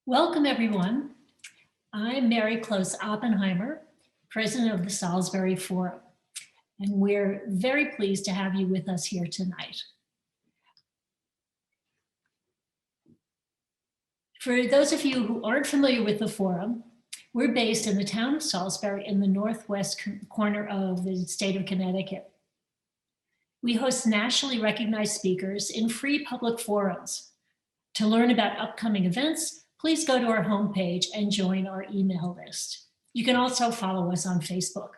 Welcome, everyone. I'm Mary Close Oppenheimer, president of the Salisbury Forum, and we're very pleased to have you with us here tonight. For those of you who aren't familiar with the forum, we're based in the town of Salisbury in the northwest corner of the state of Connecticut. We host nationally recognized speakers in free public forums. To learn about upcoming events, please go to our homepage and join our email list. You can also follow us on Facebook.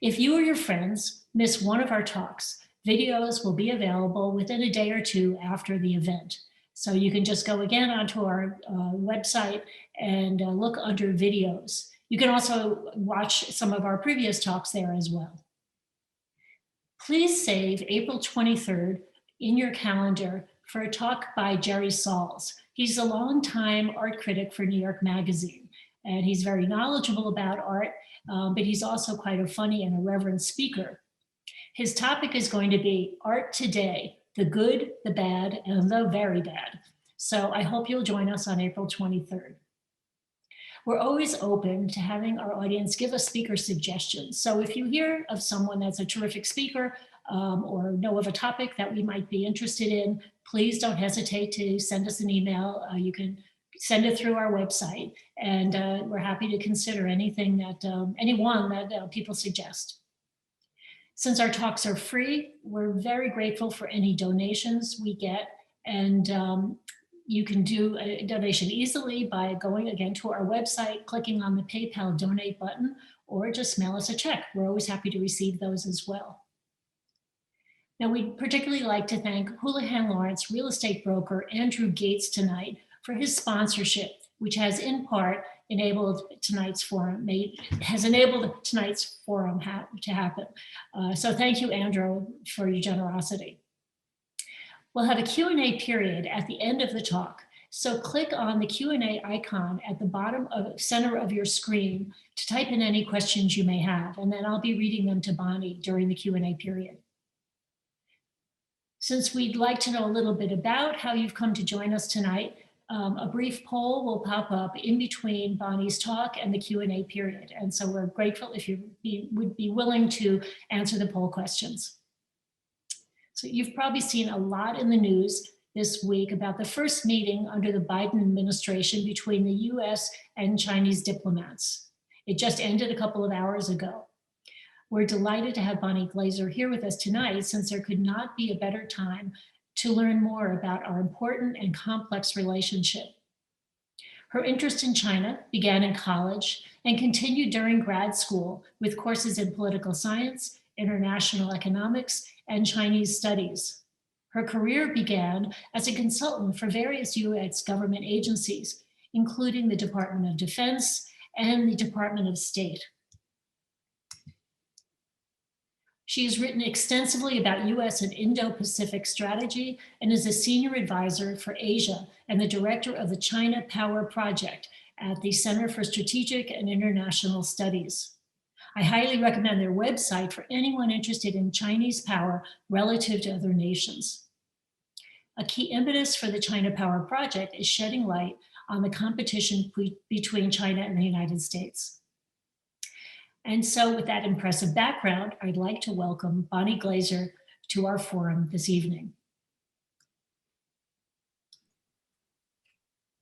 If you or your friends miss one of our talks, videos will be available within a day or two after the event. So you can just go again onto our website and look under videos. You can also watch some of our previous talks there as well. Please save April 23rd in your calendar for a talk by Jerry Sauls. He's a longtime art critic for New York Magazine, and he's very knowledgeable about art, but he's also quite a funny and irreverent speaker. His topic is going to be Art Today, the good, the bad, and the very bad. So I hope you'll join us on April 23rd. We're always open to having our audience give us speaker suggestions. So if you hear of someone that's a terrific speaker or know of a topic that we might be interested in, please don't hesitate to send us an email. You can send it through our website, and we're happy to consider anything that anyone that people suggest. Since our talks are free, we're very grateful for any donations we get, and you can do a donation easily by going again to our website, clicking on the PayPal donate button, or just mail us a check. We're always happy to receive those as well. Now, we'd particularly like to thank Houlihan Lawrence real estate broker Andrew Gates tonight for his sponsorship, which has in part enabled tonight's forum, to happen. So thank you, Andrew, for your generosity. We'll have a Q&A period at the end of the talk. So click on the Q&A icon at the bottom of center of your screen to type in any questions you may have, and then I'll be reading them to Bonnie during the Q&A period. Since we'd like to know a little bit about how you've come to join us tonight, a brief poll will pop up in between Bonnie's talk and the Q&A period. And so we're grateful if you would be willing to answer the poll questions. So you've probably seen a lot in the news this week about the first meeting under the Biden administration between the US and Chinese diplomats. It just ended a couple of hours ago. We're delighted to have Bonnie Glaser here with us tonight, since there could not be a better time to learn more about our important and complex relationship. Her interest in China began in college and continued during grad school with courses in political science, international economics, and Chinese studies. Her career began as a consultant for various US government agencies, including the Department of Defense and the Department of State. She has written extensively about US and Indo-Pacific strategy and is a senior advisor for Asia and the director of the China Power Project at the Center for Strategic and International Studies. I highly recommend their website for anyone interested in Chinese power relative to other nations. A key impetus for the China Power Project is shedding light on the competition between China and the United States. And so with that impressive background, I'd like to welcome Bonnie Glaser to our forum this evening.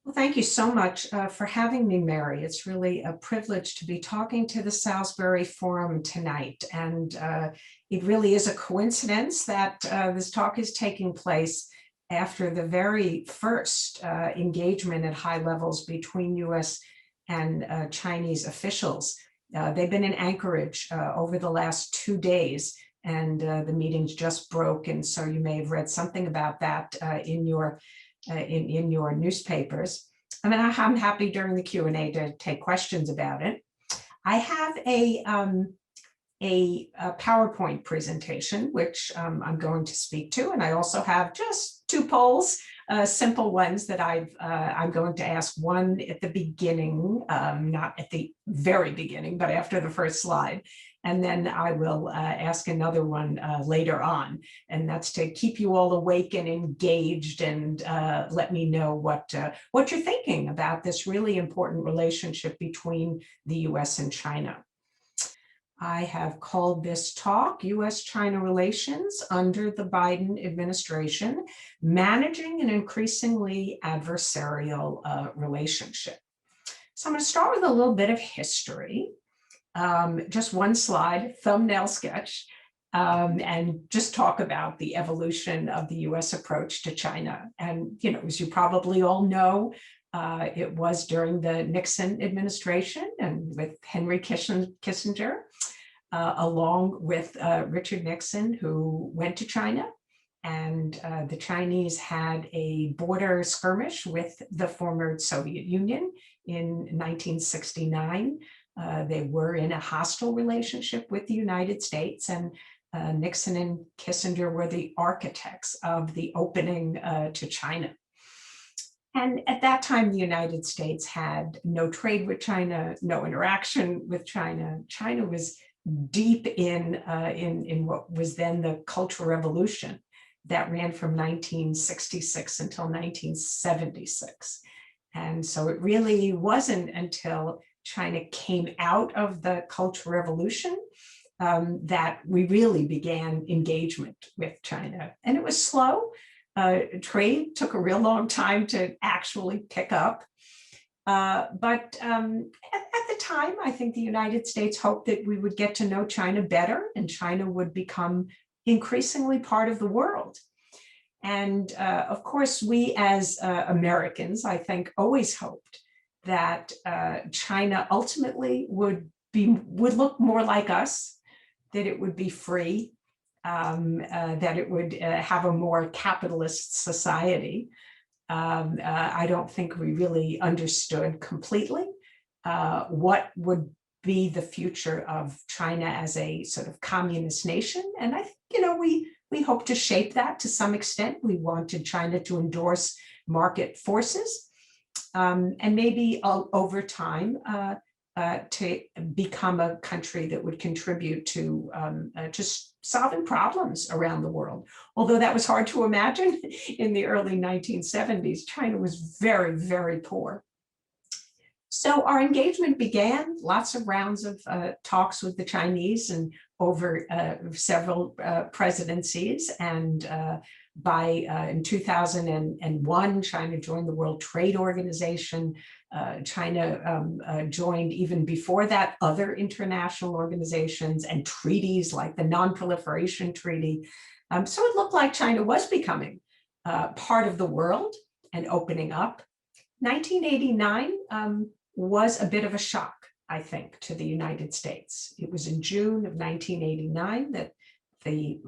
Well, thank you so much for having me, Mary. It's really a privilege to be talking to the Salisbury Forum tonight. And it really is a coincidence that this talk is taking place after the very first engagement at high levels between US and Chinese officials. They've been in Anchorage over the last 2 days, and the meetings just broke. And so you may have read something about that in your newspapers. I mean, I'm happy during the Q&A to take questions about it. I have a PowerPoint presentation, which I'm going to speak to, and I also have just 2 polls, simple ones that I'm going to ask, one at the beginning, not at the very beginning, but after the first slide, and then I will ask another one later on. And that's to keep you all awake and engaged, and let me know what you're thinking about this really important relationship between the US and China. I have called this talk US-China Relations under the Biden administration, Managing an Increasingly Adversarial Relationship. So I'm going to start with a little bit of history. Just one slide, thumbnail sketch, and just talk about the evolution of the US approach to China. And, you know, as you probably all know, it was during the Nixon administration and with Henry Kissinger, along with Richard Nixon, who went to China. And the Chinese had a border skirmish with the former Soviet Union in 1969. They were in a hostile relationship with the United States, and Nixon and Kissinger were the architects of the opening to China. And at that time, the United States had no trade with China, no interaction with China. China was deep in what was then the Cultural Revolution that ran from 1966 until 1976. And so it really wasn't until China came out of the Cultural Revolution that we really began engagement with China. And it was slow. Trade took a real long time to actually pick up. But at the time, I think the United States hoped that we would get to know China better and China would become increasingly part of the world. And of course, we as Americans, I think, always hoped that China ultimately would look more like us, that it would be free, that it would have a more capitalist society. I don't think we really understood completely what would be the future of China as a sort of communist nation. And I think, you know, we hope to shape that to some extent. We wanted China to endorse market forces, and maybe over time to become a country that would contribute to just solving problems around the world. Although that was hard to imagine in the early 1970s, China was very, very poor. So our engagement began, lots of rounds of talks with the Chinese and over several presidencies. And in 2001, China joined the World Trade Organization. China joined, even before that, other international organizations and treaties like the Non-Proliferation Treaty. So it looked like China was becoming part of the world and opening up. 1989 was a bit of a shock, I think, to the United States. It was in June of 1989 that the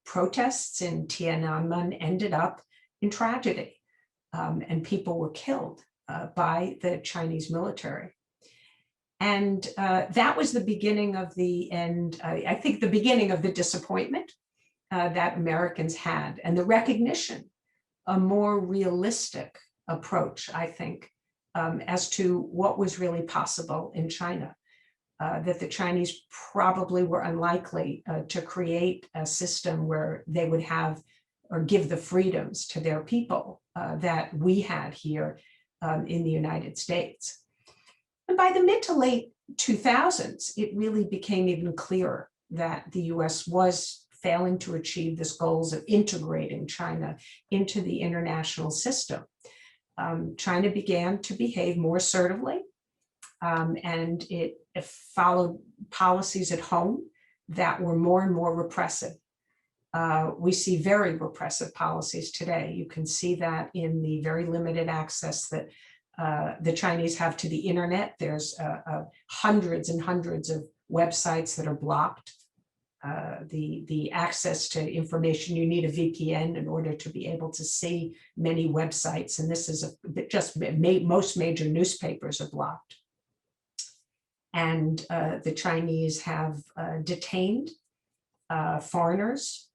protests in Tiananmen ended up in tragedy, and people were killed by the Chinese military. And that was the beginning of the end, I think the beginning of the disappointment that Americans had, and the recognition, a more realistic approach, I think, as to what was really possible in China. That the Chinese probably were unlikely to create a system where they would have or give the freedoms to their people that we had here in the United States. And by the mid to late 2000s, it really became even clearer that the US was failing to achieve this goals of integrating China into the international system. China began to behave more assertively, and it followed policies at home that were more and more repressive. We see very repressive policies today. You can see that in the very limited access that the Chinese have to the internet. There's hundreds and hundreds of websites that are blocked. The access to information, you need a VPN in order to be able to see many websites. And this is most major newspapers are blocked. And the Chinese have detained foreigners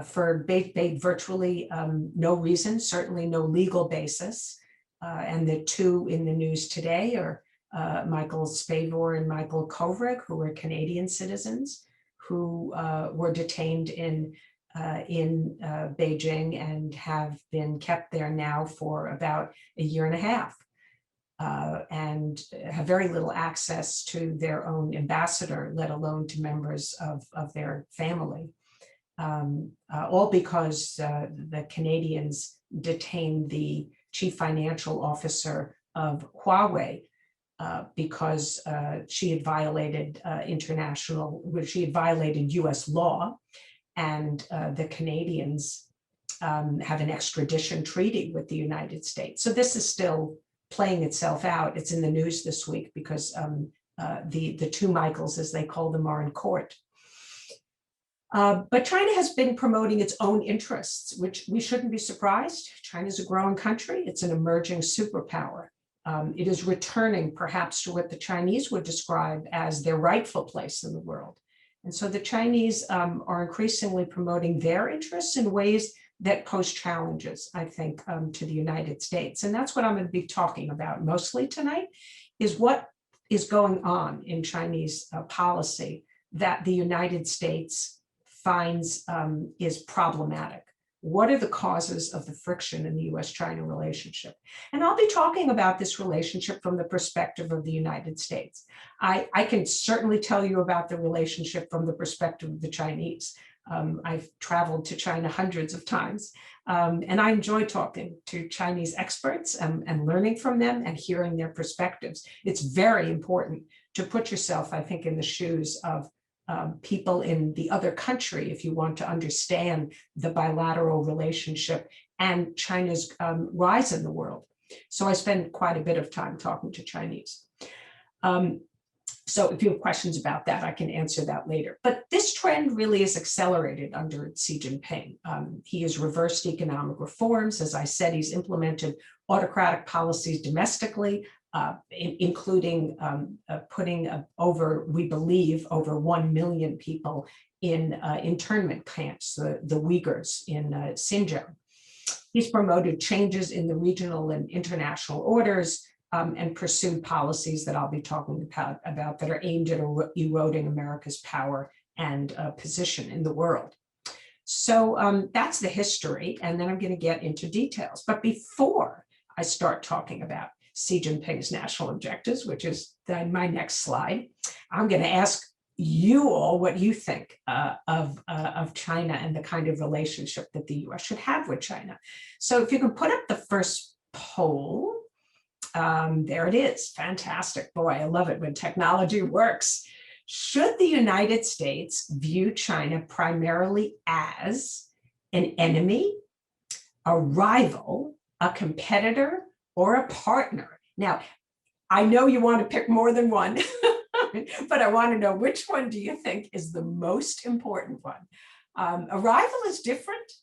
for virtually no reason, certainly no legal basis. And the two in the news today are Michael Spavor and Michael Kovrig, who were Canadian citizens who were detained in Beijing and have been kept there now for about a year and a half, and have very little access to their own ambassador, let alone to members of their family. All because the Canadians detained the chief financial officer of Huawei because she had violated US law, and the Canadians have an extradition treaty with the United States. So this is still playing itself out. It's in the news this week because the two Michaels, as they call them, are in court. But China has been promoting its own interests, which we shouldn't be surprised. China is a growing country. It's an emerging superpower. It is returning perhaps to what the Chinese would describe as their rightful place in the world. And so the Chinese are increasingly promoting their interests in ways that pose challenges, I think, to the United States. And that's what I'm going to be talking about mostly tonight, is what is going on in Chinese policy that the United States finds is problematic. What are the causes of the friction in the US-China relationship? And I'll be talking about this relationship from the perspective of the United States. I can certainly tell you about the relationship from the perspective of the Chinese. I've traveled to China hundreds of times, and I enjoy talking to Chinese experts and learning from them and hearing their perspectives. It's very important to put yourself, I think, in the shoes of people in the other country if you want to understand the bilateral relationship and China's rise in the world. So I spend quite a bit of time talking to Chinese. So if you have questions about that, I can answer that later. But this trend really is accelerated under Xi Jinping. He has reversed economic reforms. As I said, he's implemented autocratic policies domestically, including putting we believe, over 1 million people in internment camps, the Uyghurs in Xinjiang. He's promoted changes in the regional and international orders, and pursued policies that I'll be talking about that are aimed at eroding America's power and position in the world. So that's the history, and then I'm going to get into details. But before I start talking about Xi Jinping's national objectives, which is my next slide, I'm going to ask you all what you think of China and the kind of relationship that the US should have with China. So if you can put up the first poll. There it is. Fantastic. Boy, I love it when technology works. Should the United States view China primarily as an enemy, a rival, a competitor, or a partner? Now, I know you want to pick more than one, but I want to know, which one do you think is the most important one? A rival is different,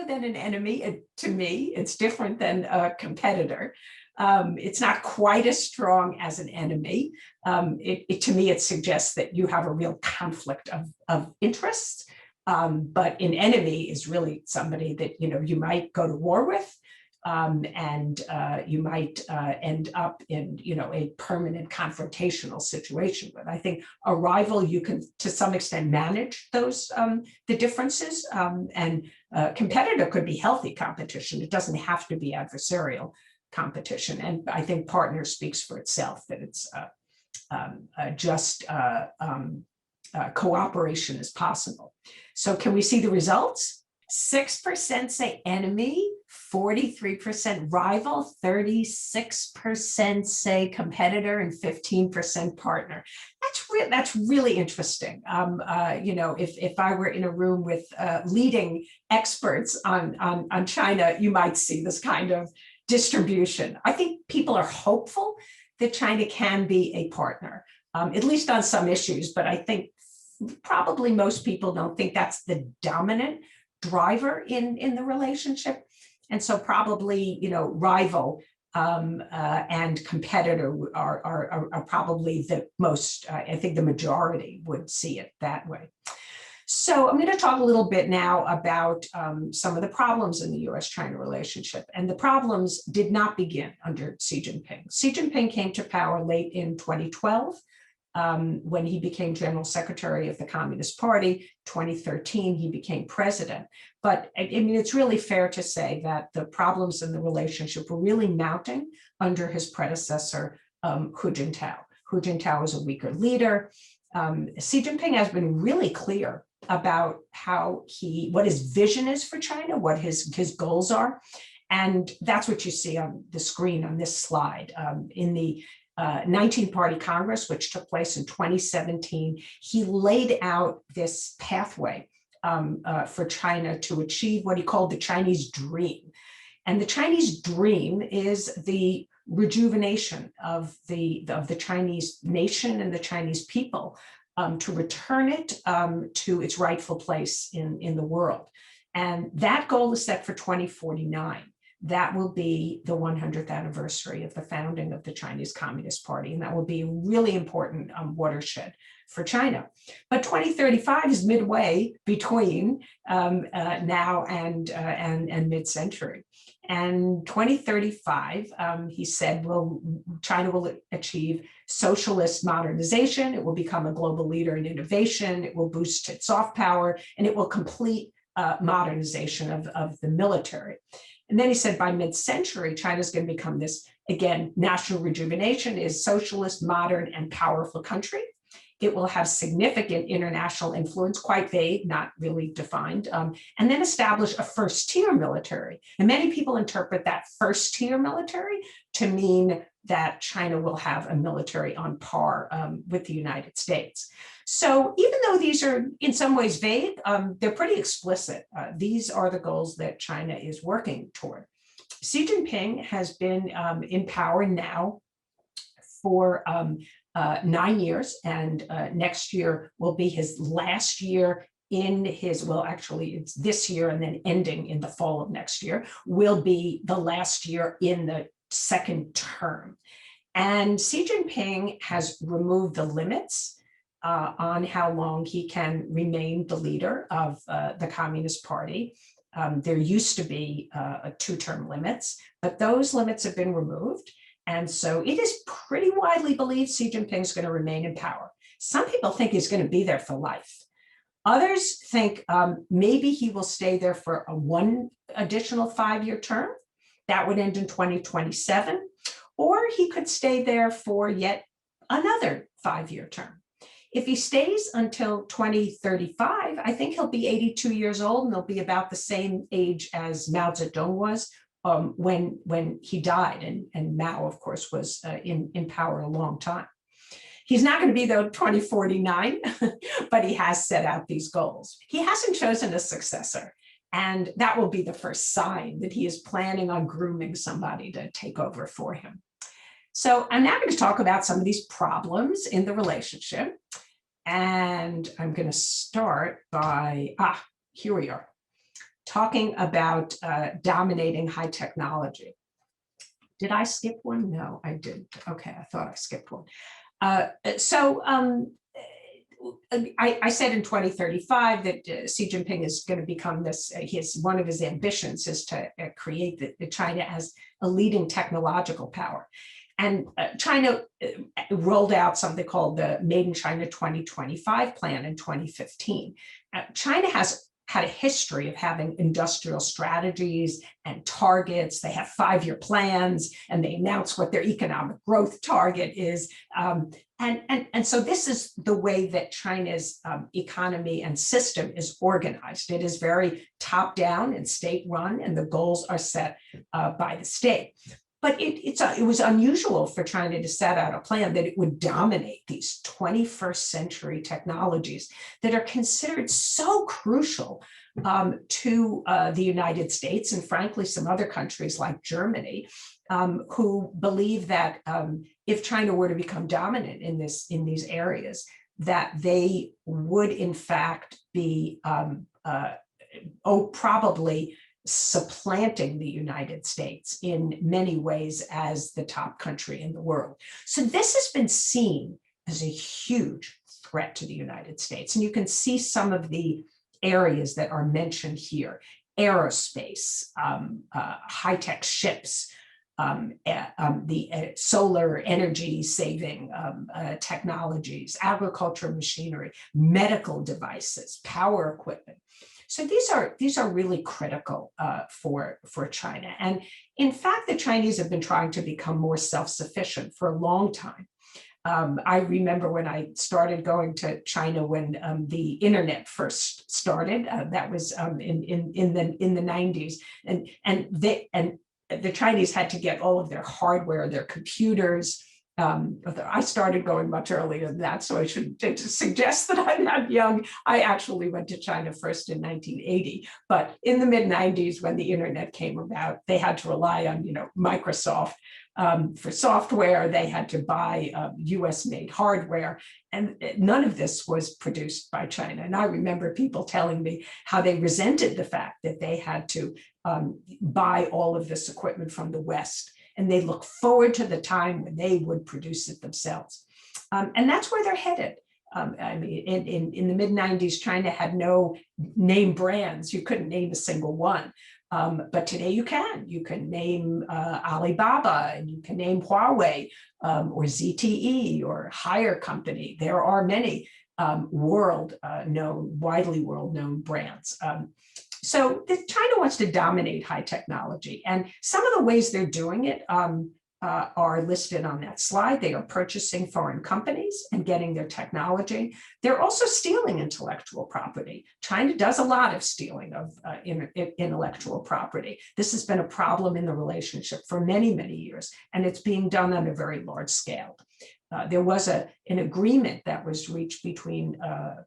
than an enemy. To me, it's different than a competitor. It's not quite as strong as an enemy. To me, it suggests that you have a real conflict of interests. But an enemy is really somebody that you might go to war with, and you might end up in a permanent confrontational situation with. I think a rival, you can to some extent manage those the differences, and competitor could be healthy competition. It doesn't have to be adversarial competition. And I think partner speaks for itself, that it's just cooperation is possible. So can we see the results? 6% say enemy, 43% rival, 36% say competitor, and 15% partner. That's really interesting. If I were in a room with leading experts on China, you might see this kind of distribution. I think people are hopeful that China can be a partner, at least on some issues, but I think probably most people don't think that's the dominant driver in the relationship. And so probably, rival and competitor are probably the most, I think the majority would see it that way. So I'm going to talk a little bit now about some of the problems in the US-China relationship. And the problems did not begin under Xi Jinping. Xi Jinping came to power late in 2012 when he became General Secretary of the Communist Party. 2013, he became president. But I mean, it's really fair to say that the problems in the relationship were really mounting under his predecessor, Hu Jintao. Hu Jintao was a weaker leader. Xi Jinping has been really clear about what his vision is for China, what his goals are. And that's what you see on the screen on this slide. In the 19-party Congress, which took place in 2017, he laid out this pathway for China to achieve what he called the Chinese dream. And the Chinese dream is the rejuvenation of the Chinese nation and the Chinese people, to return it to its rightful place in the world. And that goal is set for 2049. That will be the 100th anniversary of the founding of the Chinese Communist Party. And that will be a really important watershed for China. But 2035 is midway between now and mid-century. And 2035, he said, China will achieve socialist modernization. It will become a global leader in innovation. It will boost its soft power, and it will complete modernization of the military. And then he said by mid-century, China's going to become this, again, national rejuvenation is socialist, modern, and powerful country. It will have significant international influence, quite vague, not really defined, and then establish a first-tier military. And many people interpret that first-tier military to mean that China will have a military on par with the United States. So even though these are in some ways vague, they're pretty explicit. These are the goals that China is working toward. Xi Jinping has been in power now for 9 years, and next year will be his last year in his, well, actually it's this year and then ending in the fall of next year, will be the last year in the second term. And Xi Jinping has removed the limits on how long he can remain the leader of the Communist Party. There used to be 2-term limits, but those limits have been removed. And so it is pretty widely believed Xi Jinping is going to remain in power. Some people think he's going to be there for life. Others think maybe he will stay there for one additional 5-year term. That would end in 2027. Or he could stay there for yet another 5-year term. If he stays until 2035, I think he'll be 82 years old, and he'll be about the same age as Mao Zedong was when he died, and Mao, of course, was in power a long time. He's not going to be, though, 2049, but he has set out these goals. He hasn't chosen a successor, and that will be the first sign that he is planning on grooming somebody to take over for him. So I'm now going to talk about some of these problems in the relationship, and I'm going to start by, here we are. Talking about dominating high technology. Did I skip one? No, I didn't. Okay, I thought I skipped one. I said in 2035 that Xi Jinping is going to become this, one of his ambitions is to create China as a leading technological power. And China rolled out something called the Made in China 2025 plan in 2015. China has had a history of having industrial strategies and targets. They have 5-year plans, and they announce what their economic growth target is. And so this is the way that China's economy and system is organized. It is very top-down and state-run, and the goals are set by the state. But it was unusual for China to set out a plan that it would dominate these 21st century technologies that are considered so crucial to the United States and, frankly, some other countries like Germany, who believe that if China were to become dominant in these areas, that they would, in fact, be probably supplanting the United States in many ways as the top country in the world. So this has been seen as a huge threat to the United States. And you can see some of the areas that are mentioned here: aerospace, high-tech ships, the solar energy saving technologies, agriculture machinery, medical devices, power equipment. So these are really critical for China. And in fact, the Chinese have been trying to become more self-sufficient for a long time. I remember when I started going to China when the internet first started. That was in the 90s, and the Chinese had to get all of their hardware, their computers. I started going much earlier than that, so I should suggest that I'm not young. I actually went to China first in 1980, but in the mid 90s, when the internet came about, they had to rely on Microsoft for software. They had to buy US-made hardware, and none of this was produced by China. And I remember people telling me how they resented the fact that they had to buy all of this equipment from the West, and they look forward to the time when they would produce it themselves. And that's where they're headed. I mean, in the mid 90s, China had no name brands. You couldn't name a single one. But today you can. You can name Alibaba, and you can name Huawei, or ZTE, or Haier Company. There are many widely world-known brands. So China wants to dominate high technology, and some of the ways they're doing it are listed on that slide. They are purchasing foreign companies and getting their technology. They're also stealing intellectual property. China does a lot of stealing of intellectual property. This has been a problem in the relationship for many, many years, and it's being done on a very large scale. There was an agreement that was reached between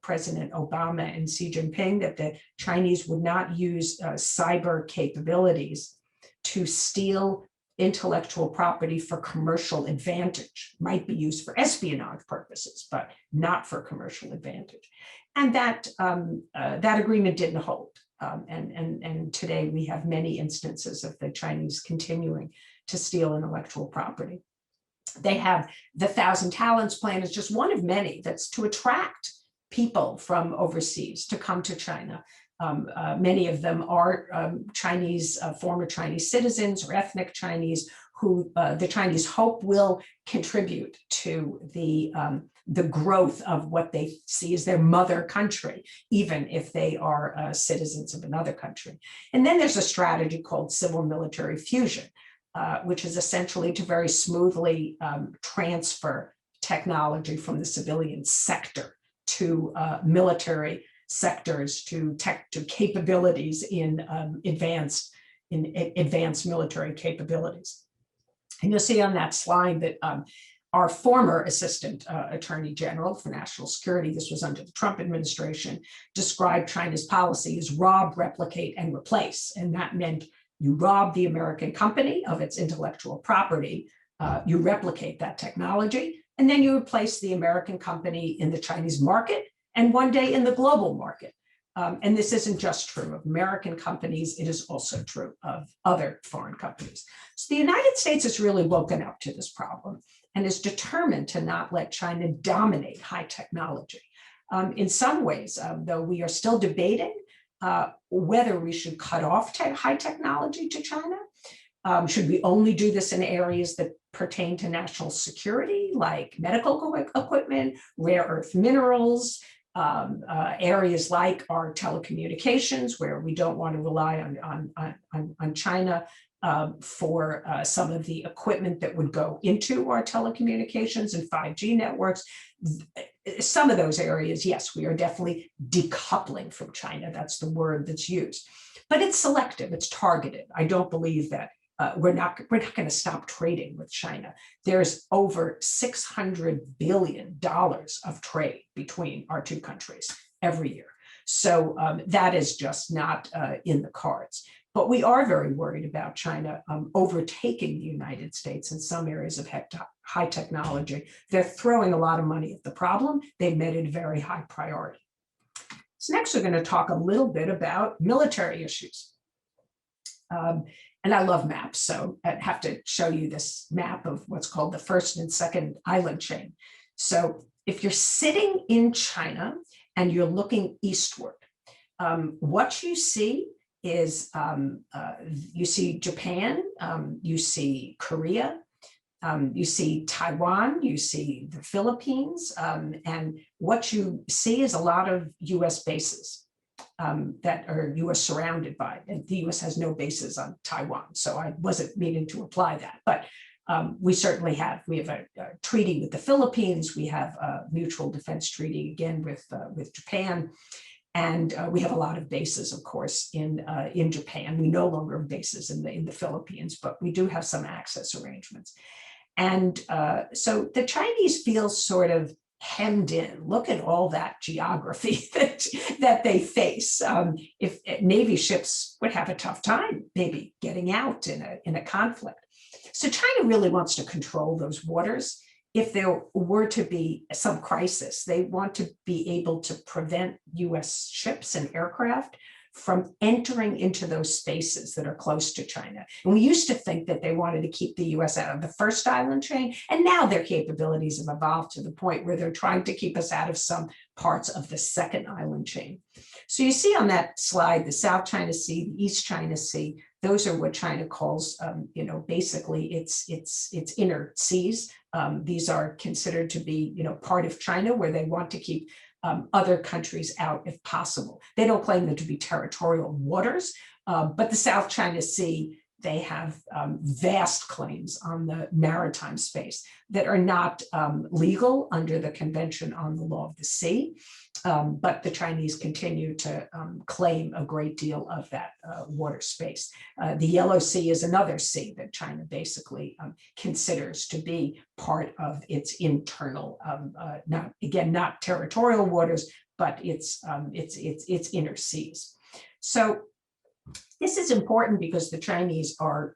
President Obama and Xi Jinping that the Chinese would not use cyber capabilities to steal intellectual property for commercial advantage. Might be used for espionage purposes, but not for commercial advantage. And that agreement didn't hold. And today we have many instances of the Chinese continuing to steal intellectual property. They have the 1,000 Talents plan is just one of many that's to attract people from overseas to come to China. Many of them are Chinese, former Chinese citizens or ethnic Chinese who the Chinese hope will contribute to the growth of what they see as their mother country, even if they are citizens of another country. And then there's a strategy called civil military fusion, which is essentially to very smoothly transfer technology from the civilian sector to military sectors, to capabilities in advanced military capabilities. And you'll see on that slide that our former Assistant Attorney General for National Security, this was under the Trump administration, described China's policy as rob, replicate, and replace. And that meant you rob the American company of its intellectual property, you replicate that technology, and then you replace the American company in the Chinese market and one day in the global market. And this isn't just true of American companies, it is also true of other foreign companies. So the United States has really woken up to this problem and is determined to not let China dominate high technology. In some ways, though, we are still debating whether we should cut off high technology to China. Should we only do this in areas that pertain to national security, like medical equipment, rare earth minerals, areas like our telecommunications, where we don't want to rely on China for some of the equipment that would go into our telecommunications and 5G networks. Some of those areas, yes, we are definitely decoupling from China. That's the word that's used. But it's selective, it's targeted. I don't believe that we're not going to stop trading with China. There's over $600 billion of trade between our two countries every year. So that is just not in the cards. But we are very worried about China overtaking the United States in some areas of high technology. They're throwing a lot of money at the problem. They've made it a very high priority. So next, we're going to talk a little bit about military issues. And I love maps, so I have to show you this map of what's called the first and second island chain. So if you're sitting in China and you're looking eastward, what you see is you see Japan, you see Korea, you see Taiwan, you see the Philippines, and what you see is a lot of US bases that are US surrounded by, and the US has no bases on Taiwan, so I wasn't meaning to apply that, but we certainly have. We have a treaty with the Philippines, we have a mutual defense treaty again with Japan, and we have a lot of bases, of course, in Japan. We no longer have bases in the Philippines, but we do have some access arrangements. And so the Chinese feel sort of hemmed in. Look at all that geography that they face. If Navy ships would have a tough time maybe getting out in a conflict. So China really wants to control those waters. If there were to be some crisis, they want to be able to prevent US ships and aircraft from entering into those spaces that are close to China. And we used to think that they wanted to keep the US out of the first island chain, and now their capabilities have evolved to the point where they're trying to keep us out of some parts of the second island chain. So you see on that slide, the South China Sea, the East China Sea, those are what China calls, basically its inner seas. These are considered to be, part of China, where they want to keep other countries out if possible. They don't claim them to be territorial waters, but the South China Sea, they have vast claims on the maritime space that are not legal under the Convention on the Law of the Sea, but the Chinese continue to claim a great deal of that water space. The Yellow Sea is another sea that China basically considers to be part of its internal, not territorial waters, but its inner seas. So this is important because the Chinese are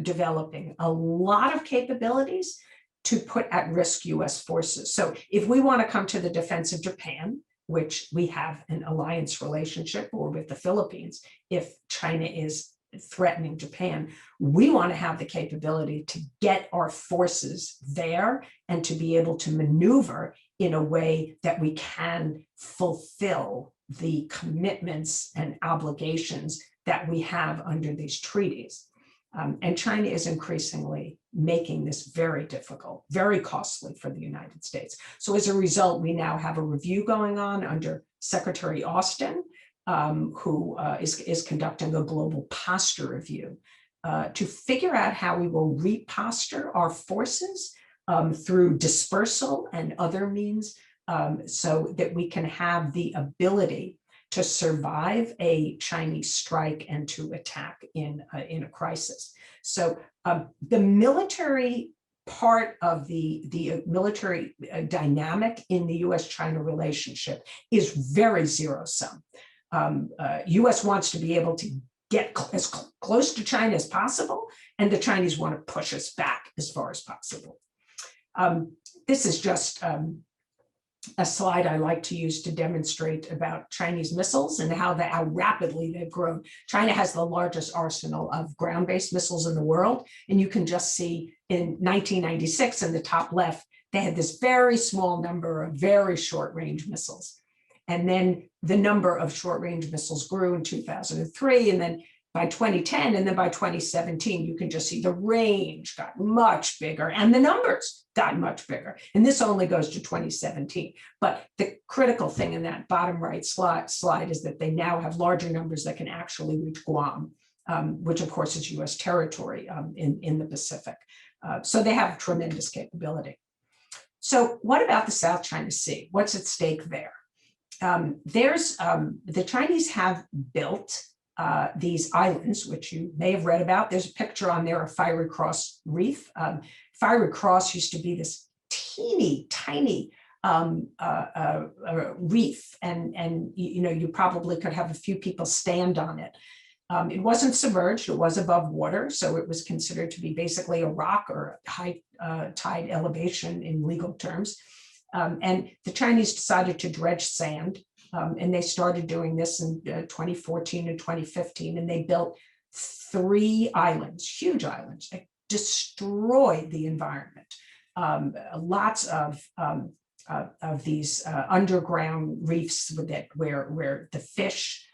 developing a lot of capabilities to put at risk US forces. So if we want to come to the defense of Japan, which we have an alliance relationship, or with the Philippines, if China is threatening Japan, we want to have the capability to get our forces there and to be able to maneuver in a way that we can fulfill the commitments and obligations that we have under these treaties. And China is increasingly making this very difficult, very costly for the United States. So as a result, we now have a review going on under Secretary Austin, who is conducting a global posture review to figure out how we will reposture our forces through dispersal and other means, so that we can have the ability to survive a Chinese strike and to attack in a crisis. So the military part of the military dynamic in the US-China relationship is very zero-sum. US wants to be able to get as close to China as possible, and the Chinese want to push us back as far as possible. This is just a slide I like to use to demonstrate about Chinese missiles and how rapidly they've grown. China has the largest arsenal of ground-based missiles in the world, and you can just see in 1996 in the top left, they had this very small number of very short-range missiles. And then the number of short-range missiles grew in 2003, and then by 2010, and then by 2017, you can just see the range got much bigger and the numbers got much bigger. And this only goes to 2017. But the critical thing in that bottom right slide is that they now have larger numbers that can actually reach Guam, which of course is US territory in the Pacific. So they have tremendous capability. So what about the South China Sea? What's at stake there? The Chinese have built these islands, which you may have read about. There's a picture on there of Fiery Cross Reef. Fiery Cross used to be this teeny tiny reef, and you probably could have a few people stand on it. It wasn't submerged, it was above water, so it was considered to be basically a rock or high tide elevation in legal terms. And the Chinese decided to dredge sand, and they started doing this in 2014 and 2015, and they built 3 islands, huge islands, that destroyed the environment. lots of these underground reefs where the fish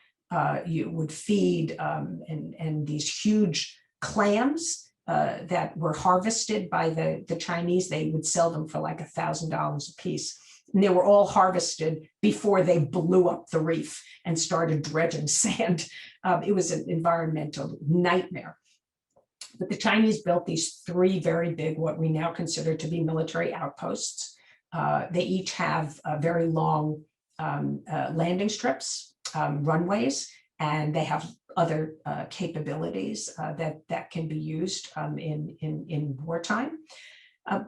you would feed, and these huge clams that were harvested by the Chinese. They would sell them for like $1,000 a piece. And they were all harvested before they blew up the reef and started dredging sand. It was an environmental nightmare. But the Chinese built these 3 very big, what we now consider to be military outposts. They each have very long landing strips, runways, and they have other capabilities that can be used in wartime.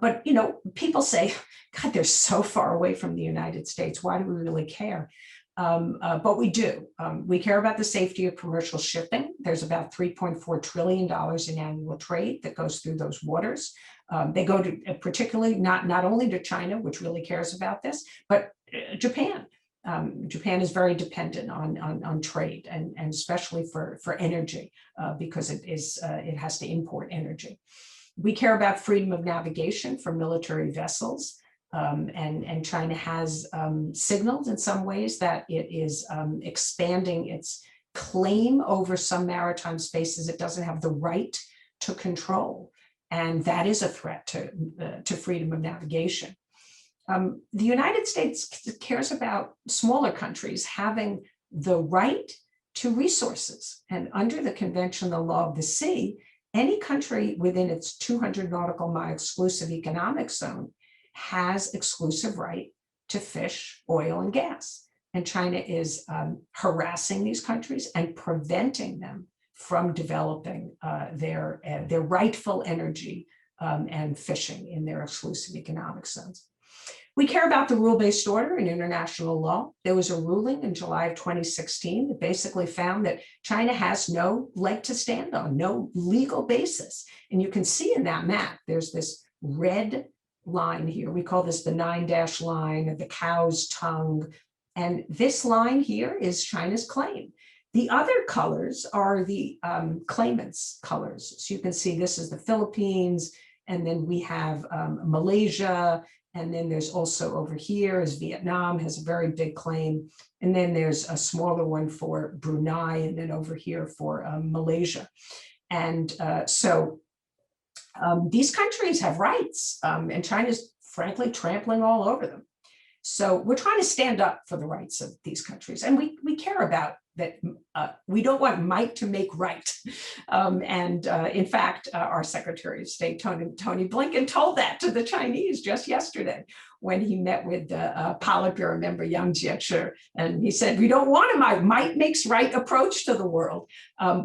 But, you know, people say, God, they're so far away from the United States. Why do we really care? But we do. We care about the safety of commercial shipping. There's about $3.4 trillion in annual trade that goes through those waters. They go to particularly not only to China, which really cares about this, but Japan. Japan is very dependent on trade, and especially for energy, because it has to import energy. We care about freedom of navigation for military vessels. And China has signaled in some ways that it is expanding its claim over some maritime spaces it doesn't have the right to control. And that is a threat to freedom of navigation. The United States cares about smaller countries having the right to resources. And under the Convention on the Law of the Sea, any country within its 200 nautical mile exclusive economic zone has exclusive right to fish, oil, and gas. And China is harassing these countries and preventing them from developing their rightful energy and fishing in their exclusive economic zones. We care about the rule-based order in international law. There was a ruling in July of 2016 that basically found that China has no leg to stand on, no legal basis. And you can see in that map, there's this red line here. We call this the 9-dash line, or the cow's tongue. And this line here is China's claim. The other colors are the claimants' colors. So you can see this is the Philippines, and then we have Malaysia, and then there's also over here is Vietnam, has a very big claim. And then there's a smaller one for Brunei, and then over here for Malaysia. And these countries have rights, and China's frankly trampling all over them. So we're trying to stand up for the rights of these countries, and we care about that. We don't want might to make right. In fact, our Secretary of State, Tony Blinken, told that to the Chinese just yesterday when he met with the Politburo member Yang Jiechi, and he said, we don't want a might makes right approach to the world.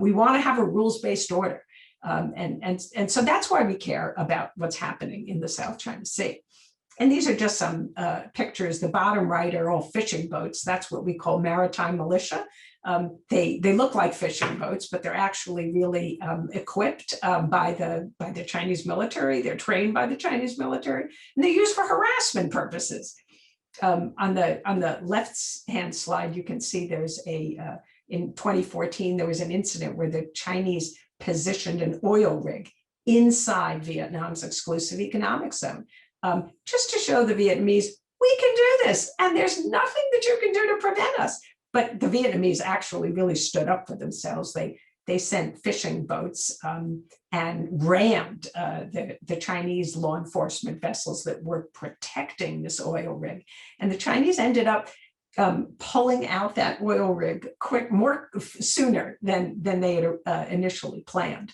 We want to have a rules-based order. And so that's why we care about what's happening in the South China Sea. And these are just some pictures. The bottom right are all fishing boats. That's what we call Maritime Militia. They look like fishing boats, but they're actually really equipped by the Chinese military. They're trained by the Chinese military, and they're used for harassment purposes. On the left-hand slide, you can see there's in 2014, there was an incident where the Chinese positioned an oil rig inside Vietnam's exclusive economic zone, just to show the Vietnamese, we can do this, and there's nothing that you can do to prevent us. But the Vietnamese actually really stood up for themselves. They sent fishing boats and rammed the Chinese law enforcement vessels that were protecting this oil rig. And the Chinese ended up pulling out that oil rig sooner than they had initially planned.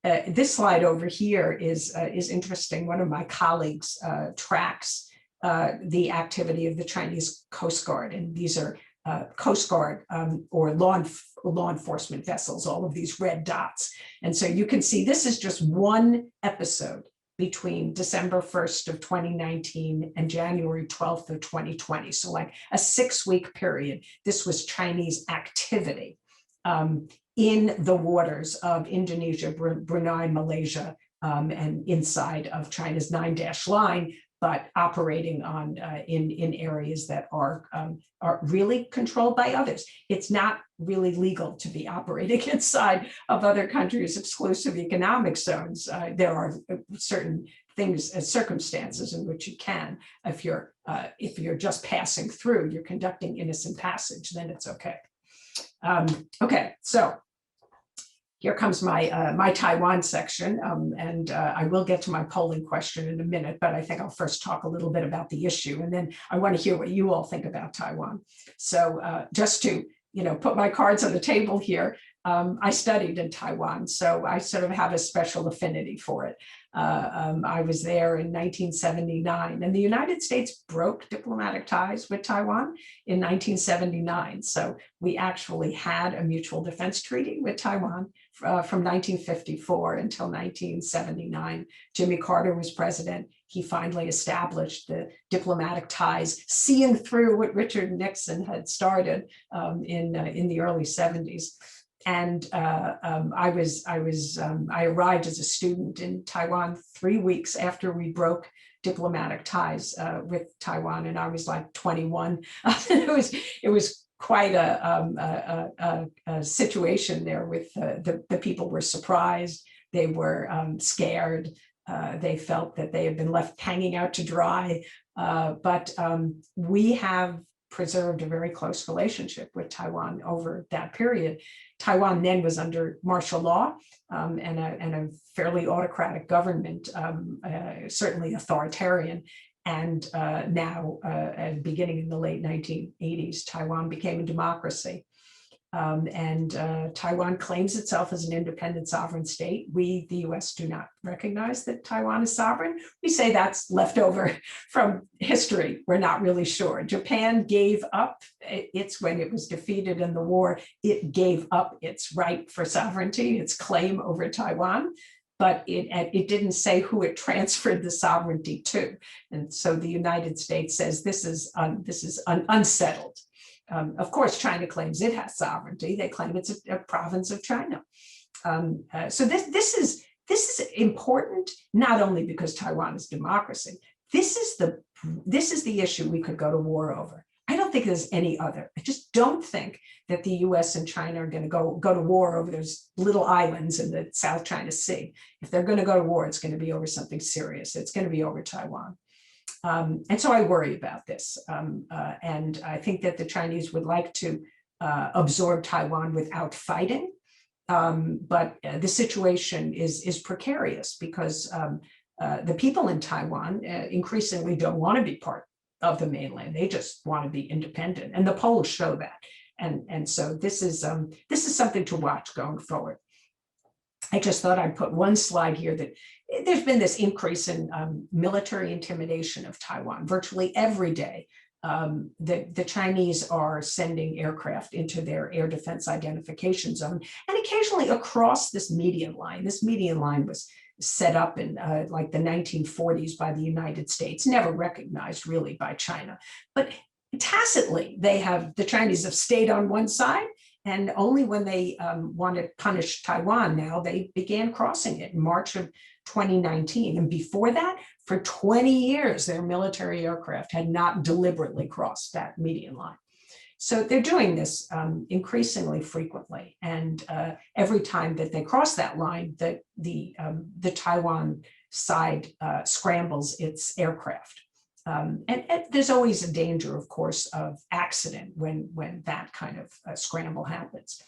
This slide over here is interesting. One of my colleagues tracks the activity of the Chinese Coast Guard, and these are Coast Guard or law enforcement vessels, all of these red dots. And so you can see this is just one episode between December 1st of 2019 and January 12th of 2020. So like a 6-week period, this was Chinese activity in the waters of Indonesia, Brunei, Malaysia, and inside of China's 9-dash line, but operating in areas that are really controlled by others. It's not really legal to be operating inside of other countries' exclusive economic zones. There are certain things as circumstances in which you can. If you're just passing through, you're conducting innocent passage, then it's okay. Okay, so here comes my my Taiwan section, and I will get to my polling question in a minute, but I think I'll first talk a little bit about the issue, and then I want to hear what you all think about Taiwan. So just to put my cards on the table here, I studied in Taiwan, so I sort of have a special affinity for it. I was there in 1979, and the United States broke diplomatic ties with Taiwan in 1979. So we actually had a mutual defense treaty with Taiwan from 1954 until 1979. Jimmy Carter was president. He finally established the diplomatic ties, seeing through what Richard Nixon had started in the early 70s. And I arrived as a student in Taiwan 3 weeks after we broke diplomatic ties with Taiwan, and I was like 21. It was quite a situation there. With the people were surprised, they were scared, they felt that they had been left hanging out to dry. But we have preserved a very close relationship with Taiwan over that period. Taiwan then was under martial law and a fairly autocratic government, certainly authoritarian. And now, beginning in the late 1980s, Taiwan became a democracy. Taiwan claims itself as an independent sovereign state. We, the US, do not recognize that Taiwan is sovereign. We say that's left over from history. We're not really sure. Japan gave up when it was defeated in the war, it gave up its right for sovereignty, its claim over Taiwan, but it didn't say who it transferred the sovereignty to. And so the United States says this is unsettled. Of course, China claims it has sovereignty. They claim it's a province of China. So this is important, not only because Taiwan is democracy. This is the issue we could go to war over. I don't think there's any other. I just don't think that the US and China are going to go to war over those little islands in the South China Sea. If they're going to go to war, it's going to be over something serious. It's going to be over Taiwan. And so I worry about this. And I think that the Chinese would like to absorb Taiwan without fighting. But the situation is precarious because the people in Taiwan increasingly don't want to be part of the mainland. They just want to be independent. And the polls show that. And so this is something to watch going forward. I just thought I'd put one slide here that there's been this increase in military intimidation of Taiwan virtually every day. The Chinese are sending aircraft into their air defense identification zone and occasionally across this median line. This median line was set up in like the 1940s by the United States, never recognized really by China. But tacitly, the Chinese have stayed on one side. And only when they want to punish Taiwan now, they began crossing it in March of 2019. And before that, for 20 years, their military aircraft had not deliberately crossed that median line. So they're doing this increasingly frequently. And every time that they cross that line, the Taiwan side scrambles its aircraft. And there's always a danger, of course, of accident when that kind of scramble happens.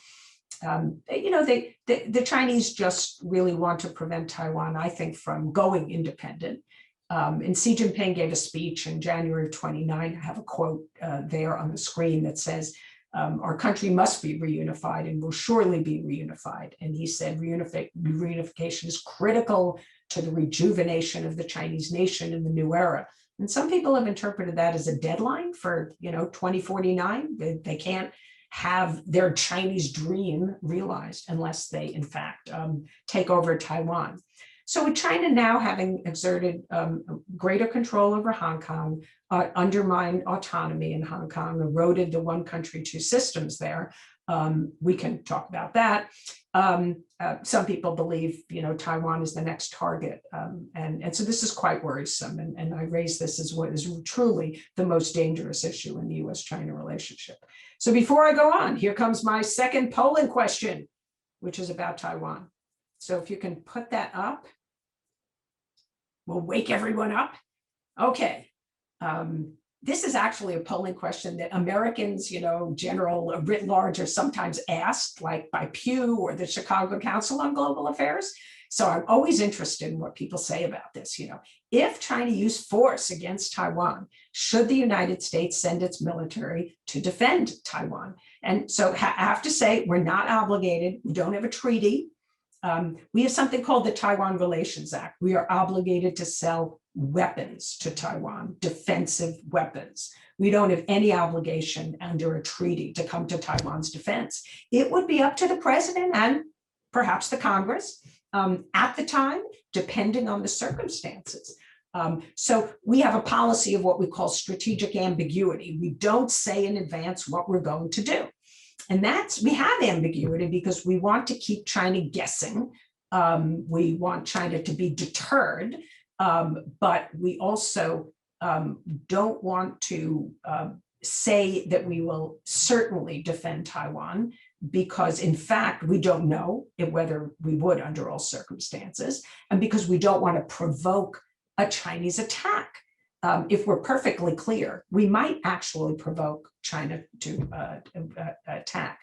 The Chinese just really want to prevent Taiwan, I think, from going independent. And Xi Jinping gave a speech in January of 29. I have a quote there on the screen that says, our country must be reunified and will surely be reunified. And he said reunification is critical to the rejuvenation of the Chinese nation in the new era. And some people have interpreted that as a deadline for 2049. They can't have their Chinese dream realized unless they, in fact, take over Taiwan. So with China now having exerted greater control over Hong Kong, undermined autonomy in Hong Kong, eroded the one country, two systems there, we can talk about that. Some people believe, Taiwan is the next target. And so this is quite worrisome. And I raise this as what is truly the most dangerous issue in the US-China relationship. So before I go on, here comes my second polling question, which is about Taiwan. So if you can put that up. will wake everyone up. Okay. This is actually a polling question that Americans, general writ large, are sometimes asked, like by Pew or the Chicago Council on Global Affairs. So I'm always interested in what people say about this. If China used force against Taiwan, should the United States send its military to defend Taiwan? And so I have to say, we're not obligated. We don't have a treaty. We have something called the Taiwan Relations Act. We are obligated to sell weapons to Taiwan, defensive weapons. We don't have any obligation under a treaty to come to Taiwan's defense. It would be up to the president and perhaps the Congress at the time, depending on the circumstances. So we have a policy of what we call strategic ambiguity. We don't say in advance what we're going to do. And we have ambiguity because we want to keep China guessing. We want China to be deterred, but we also don't want to say that we will certainly defend Taiwan, because in fact, we don't know whether we would under all circumstances, and because we don't want to provoke a Chinese attack. If we're perfectly clear, we might actually provoke China to attack.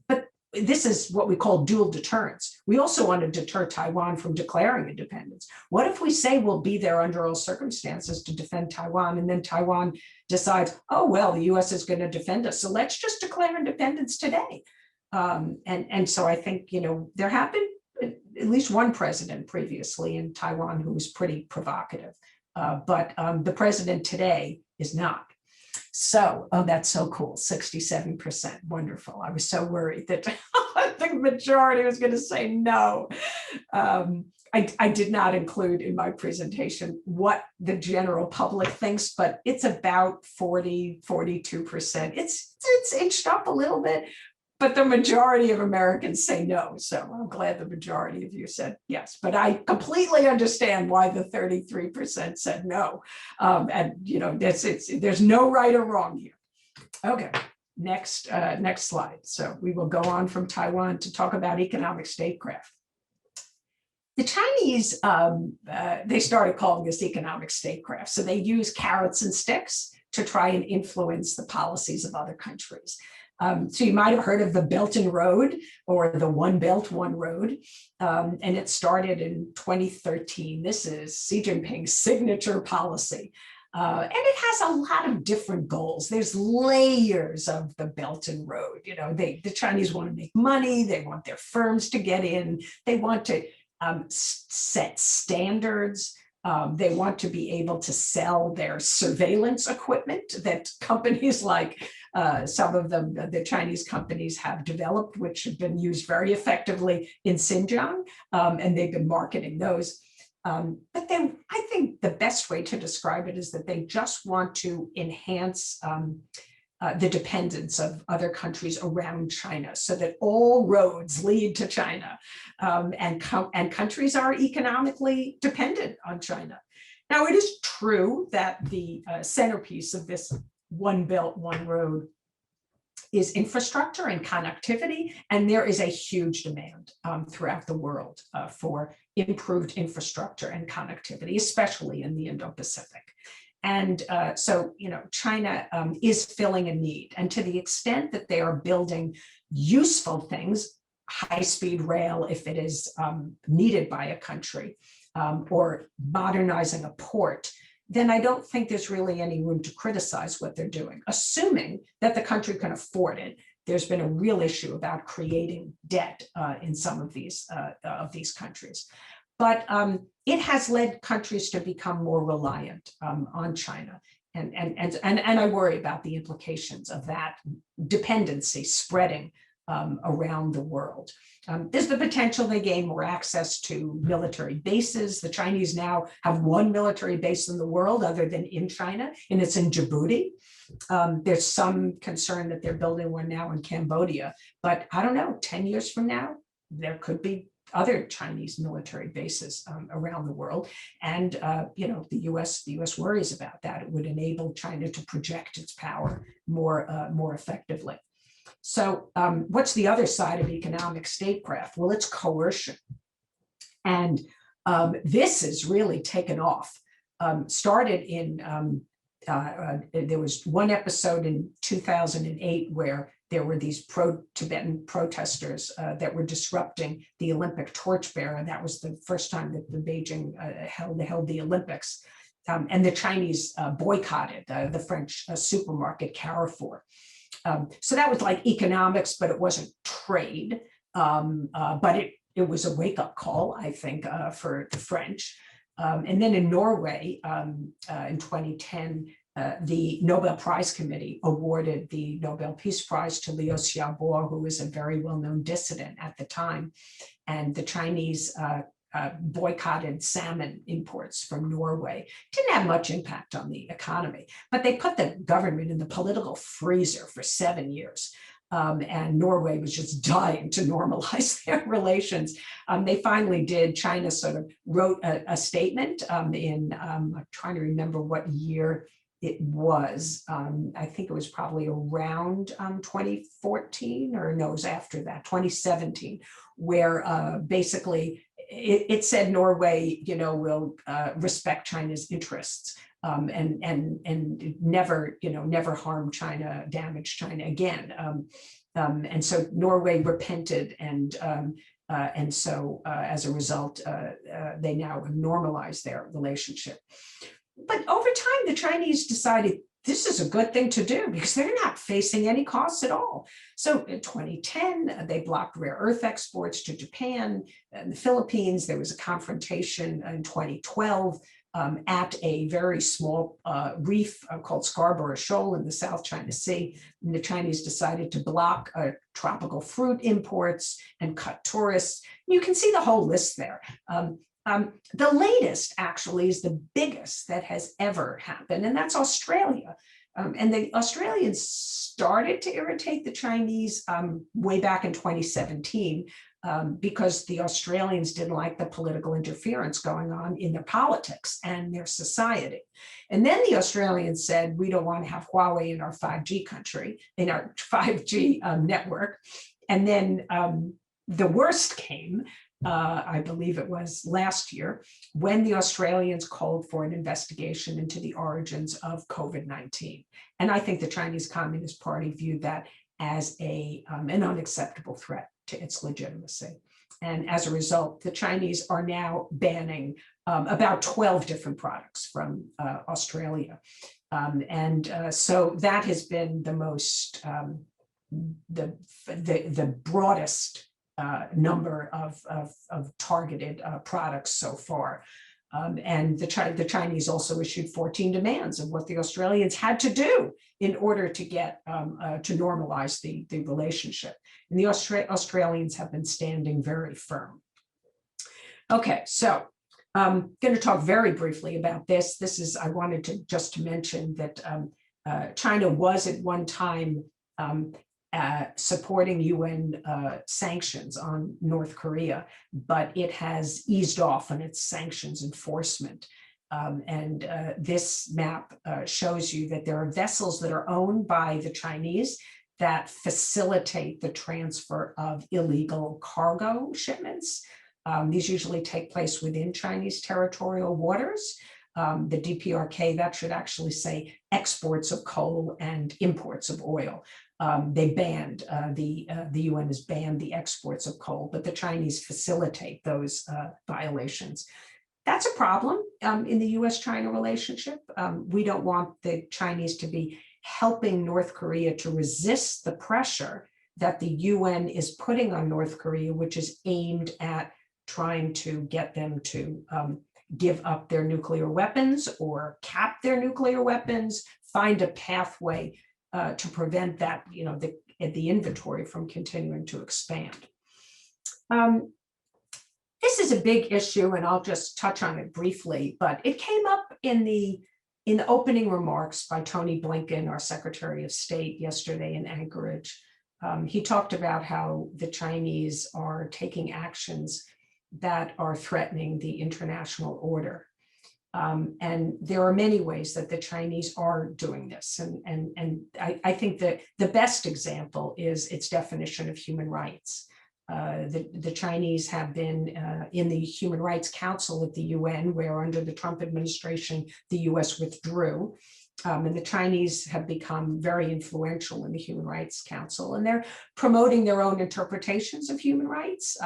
But this is what we call dual deterrence. We also want to deter Taiwan from declaring independence. What if we say we'll be there under all circumstances to defend Taiwan, and then Taiwan decides, oh, well, the US is going to defend us, so let's just declare independence today. And so I think, there have been at least one president previously in Taiwan who was pretty provocative. But the president today is not. So, that's so cool, 67%, wonderful. I was so worried that the majority was going to say no. I did not include in my presentation what the general public thinks, but it's about 42%. It's inched up a little bit, but the majority of Americans say no. So I'm glad the majority of you said yes, but I completely understand why the 33% said no. And there's no right or wrong here. Okay, next slide. So we will go on from Taiwan to talk about economic statecraft. The Chinese, they started calling this economic statecraft. So they use carrots and sticks to try and influence the policies of other countries. So you might have heard of the Belt and Road, or the One Belt, One Road, and it started in 2013. This is Xi Jinping's signature policy, and it has a lot of different goals. There's layers of the Belt and Road. The Chinese want to make money. They want their firms to get in. They want to set standards. They want to be able to sell their surveillance equipment that companies like some of them, the Chinese companies, have developed, which have been used very effectively in Xinjiang, and they've been marketing those. But then I think the best way to describe it is that they just want to enhance the dependence of other countries around China, so that all roads lead to China, and countries are economically dependent on China. Now, it is true that the centerpiece of this One Belt, One Road is infrastructure and connectivity, and there is a huge demand throughout the world for improved infrastructure and connectivity, especially in the Indo-Pacific. And so, China is filling a need. And to the extent that they are building useful things, high-speed rail, if it is needed by a country, or modernizing a port, then I don't think there's really any room to criticize what they're doing, assuming that the country can afford it. There's been a real issue about creating debt in some of these countries. But it has led countries to become more reliant on China. And I worry about the implications of that dependency spreading around the world. There's the potential they gain more access to military bases. The Chinese now have one military base in the world other than in China, and it's in Djibouti. There's some concern that they're building one now in Cambodia, but I don't know, 10 years from now, there could be other Chinese military bases around the world. And the US worries about that. It would enable China to project its power more effectively. So what's the other side of economic statecraft? Well, it's coercion. And This has really taken off. Started in, there was one episode in 2008 where there were these pro-Tibetan protesters that were disrupting the Olympic torchbearer. That was the first time that the Beijing held the Olympics. And the Chinese boycotted the French supermarket Carrefour. So that was like economics, but it wasn't trade. But it was a wake-up call, I think, for the French. And then in Norway, in 2010, the Nobel Prize Committee awarded the Nobel Peace Prize to Liu Xiaobo, who was a very well-known dissident at the time. And the Chinese boycotted salmon imports from Norway. Didn't have much impact on the economy, but they put the government in the political freezer for 7 years. And Norway was just dying to normalize their relations. They finally did. China sort of wrote a statement in, I'm trying to remember what year it was. I think it was probably around 2014, or no, it was after that, 2017, where basically it said Norway, will respect China's interests. And never, never harm China, damage China again. And so Norway repented, and so as a result, they now have normalized their relationship. But over time, the Chinese decided this is a good thing to do because they're not facing any costs at all. So in 2010, they blocked rare earth exports to Japan and the Philippines. There was a confrontation in 2012 at a very small reef called Scarborough Shoal in the South China Sea. And the Chinese decided to block tropical fruit imports and cut tourists. You can see the whole list there. The latest actually is the biggest that has ever happened, and that's Australia. And the Australians started to irritate the Chinese way back in 2017 because the Australians didn't like the political interference going on in their politics and their society. And then the Australians said, we don't want to have Huawei in our 5G country, in our 5G network. And then the worst came. I believe it was last year, when the Australians called for an investigation into the origins of COVID-19. And I think the Chinese Communist Party viewed that as an unacceptable threat to its legitimacy. And as a result, the Chinese are now banning about 12 different products from Australia. So that has been the most, the broadest number of targeted products so far. And the Chinese also issued 14 demands of what the Australians had to do in order to get to normalize the relationship. And the Australians have been standing very firm. Okay, so I'm going to talk very briefly about this. I wanted to mention that China was at one time supporting UN sanctions on North Korea, but it has eased off on its sanctions enforcement. This map shows you that there are vessels that are owned by the Chinese that facilitate the transfer of illegal cargo shipments. These usually take place within Chinese territorial waters. The DPRK, that should actually say exports of coal and imports of oil. They banned, the UN has banned the exports of coal, but the Chinese facilitate those violations. That's a problem in the US-China relationship. We don't want the Chinese to be helping North Korea to resist the pressure that the UN is putting on North Korea, which is aimed at trying to get them to give up their nuclear weapons or cap their nuclear weapons, find a pathway to prevent that, the inventory from continuing to expand. This is a big issue, and I'll just touch on it briefly, but it came up in the opening remarks by Tony Blinken, our Secretary of State, yesterday in Anchorage. He talked about how the Chinese are taking actions that are threatening the international order. And there are many ways that the Chinese are doing this. And I think that the best example is its definition of human rights. The Chinese have been in the Human Rights Council at the UN, where under the Trump administration, the US withdrew. And the Chinese have become very influential in the Human Rights Council, and they're promoting their own interpretations of human rights,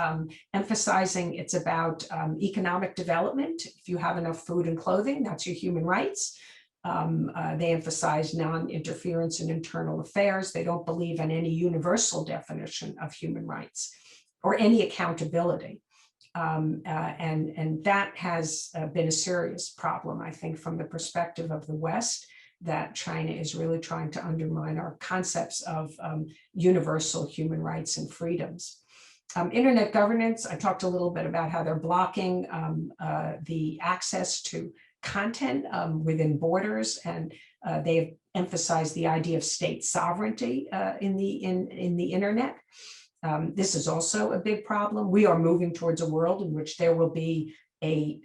emphasizing it's about economic development. If you have enough food and clothing, that's your human rights. They emphasize non-interference in internal affairs. They don't believe in any universal definition of human rights or any accountability. And that has been a serious problem, I think, from the perspective of the West, that China is really trying to undermine our concepts of universal human rights and freedoms. Internet governance, I talked a little bit about how they're blocking the access to content within borders, and they've emphasized the idea of state sovereignty in the internet. This is also a big problem. We are moving towards a world in which there will be a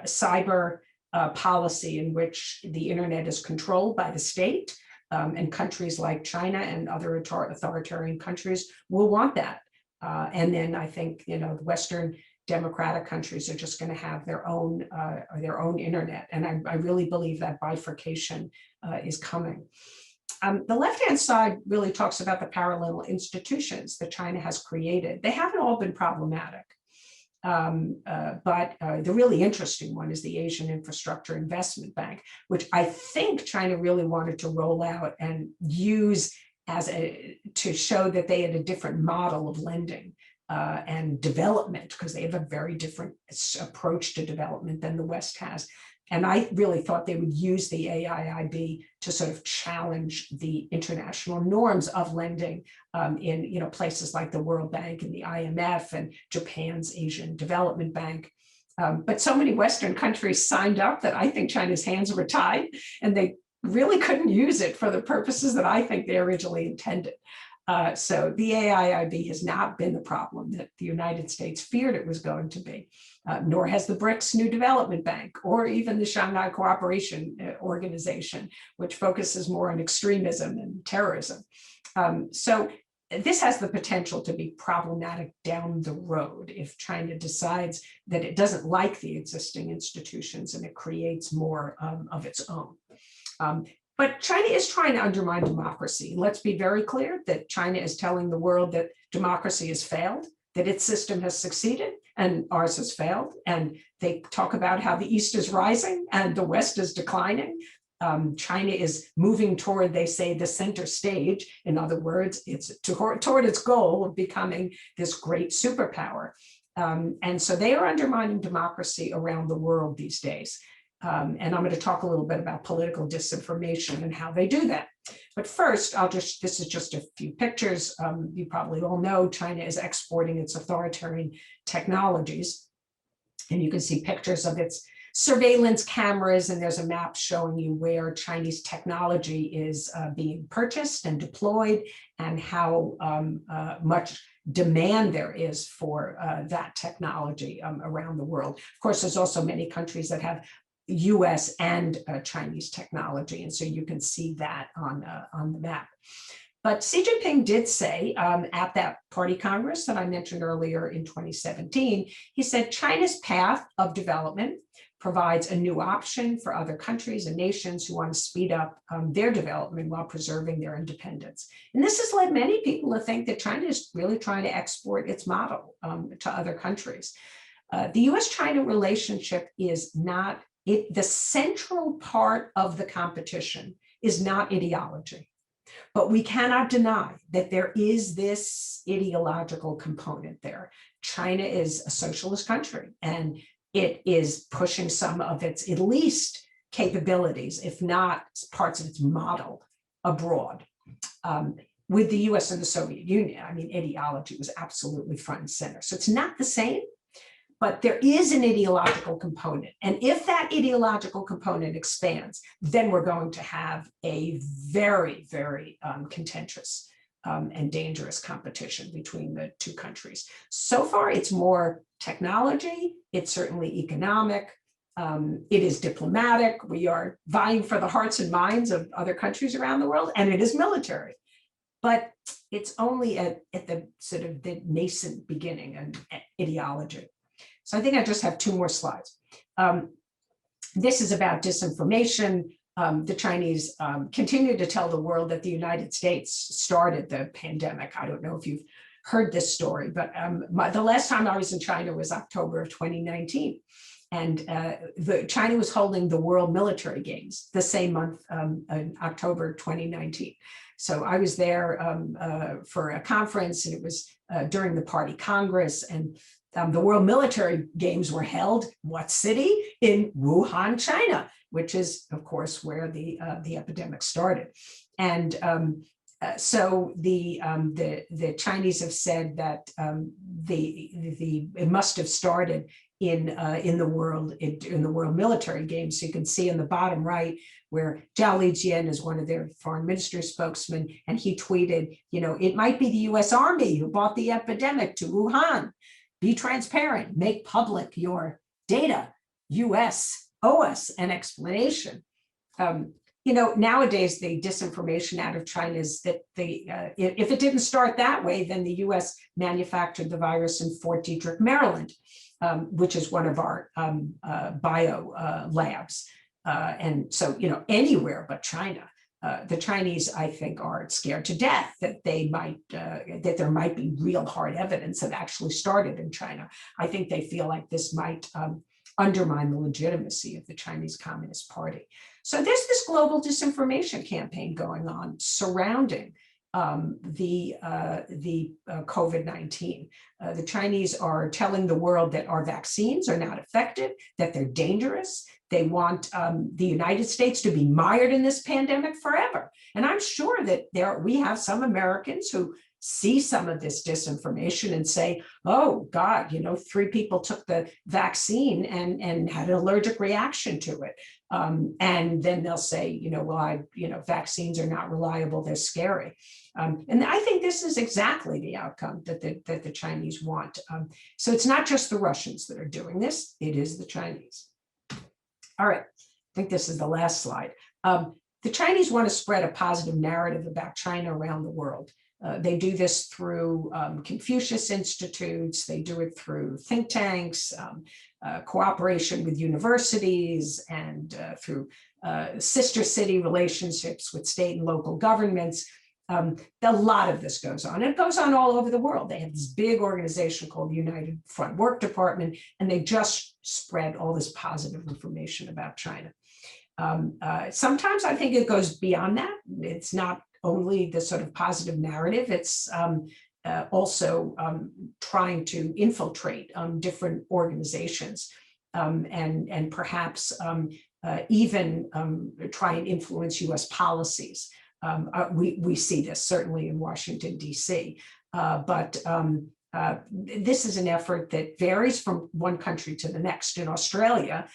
cyber policy in which the internet is controlled by the state, and countries like China and other authoritarian countries will want that. And then I think the Western democratic countries are just going to have their own internet, and I really believe that bifurcation is coming. The left-hand side really talks about the parallel institutions that China has created. They haven't all been problematic. But the really interesting one is the Asian Infrastructure Investment Bank, which I think China really wanted to roll out and use to show that they had a different model of lending and development, because they have a very different approach to development than the West has. And I really thought they would use the AIIB to sort of challenge the international norms of lending in places like the World Bank and the IMF and Japan's Asian Development Bank. But so many Western countries signed up that I think China's hands were tied, and they really couldn't use it for the purposes that I think they originally intended. So the AIIB has not been the problem that the United States feared it was going to be, nor has the BRICS New Development Bank, or even the Shanghai Cooperation Organization, which focuses more on extremism and terrorism. So this has the potential to be problematic down the road if China decides that it doesn't like the existing institutions and it creates more of its own. But China is trying to undermine democracy. Let's be very clear that China is telling the world that democracy has failed, that its system has succeeded and ours has failed. And they talk about how the East is rising and the West is declining. China is moving toward, they say, the center stage. In other words, it's toward its goal of becoming this great superpower. And so they are undermining democracy around the world these days. And I'm going to talk a little bit about political disinformation and how they do that. But first, this is just a few pictures. You probably all know China is exporting its authoritarian technologies. And you can see pictures of its surveillance cameras, and there's a map showing you where Chinese technology is being purchased and deployed, and how much demand there is for that technology around the world. Of course, there's also many countries that have US and Chinese technology, and so you can see that on the map. But Xi Jinping did say at that Party Congress that I mentioned earlier in 2017, he said China's path of development provides a new option for other countries and nations who want to speed up their development while preserving their independence. And this has led many people to think that China is really trying to export its model to other countries. The US-China relationship is not, the central part of the competition is not ideology. But we cannot deny that there is this ideological component there. China is a socialist country, and it is pushing some of its, at least, capabilities, if not parts of its model, abroad. With the US and the Soviet Union, I mean, ideology was absolutely front and center. So it's not the same, but there is an ideological component. And if that ideological component expands, then we're going to have a very, very contentious and dangerous competition between the two countries. So far, it's more technology, it's certainly economic, it is diplomatic, we are vying for the hearts and minds of other countries around the world, and it is military. but it's only at the sort of the nascent beginning and ideology. So I think I just have 2 more slides. This is about disinformation. The Chinese continue to tell the world that the United States started the pandemic. I don't know if you've heard this story, but the last time I was in China was October of 2019. And China was holding the World Military Games the same month, in October 2019. So I was there for a conference, and it was during the Party Congress, and the World Military Games were held, what city? In Wuhan, China, which is, of course, where the epidemic started. And so the Chinese have said that it must have started in the World Military Games. So you can see in the bottom right where Zhao Lijian is one of their foreign ministry spokesmen, and he tweeted, it might be the U.S. Army who brought the epidemic to Wuhan. Be transparent, make public your data, US, OS, and explanation. Nowadays, the disinformation out of China is that if it didn't start that way, then the US manufactured the virus in Fort Detrick, Maryland, which is one of our bio labs. And so, anywhere but China. The Chinese, I think, are scared to death that that there might be real hard evidence that actually started in China. I think they feel like this might undermine the legitimacy of the Chinese Communist Party. So there's this global disinformation campaign going on surrounding the COVID-19. The Chinese are telling the world that our vaccines are not effective, that they're dangerous. They want the United States to be mired in this pandemic forever. And I'm sure that we have some Americans who see some of this disinformation and say, oh God, 3 people took the vaccine and had an allergic reaction to it. And then they'll say, vaccines are not reliable, they're scary. And I think this is exactly the outcome that the Chinese want. So it's not just the Russians that are doing this, it is the Chinese. All right, I think this is the last slide. The Chinese want to spread a positive narrative about China around the world. They do this through Confucius Institutes, they do it through think tanks, cooperation with universities, and through sister city relationships with state and local governments. A lot of this goes on. It goes on all over the world. They have this big organization called the United Front Work Department, and they just spread all this positive information about China. Sometimes I think it goes beyond that. It's not only the sort of positive narrative, it's also trying to infiltrate different organizations and perhaps even try and influence US policies. We see this certainly in Washington, D.C., but this is an effort that varies from one country to the next. In Australia,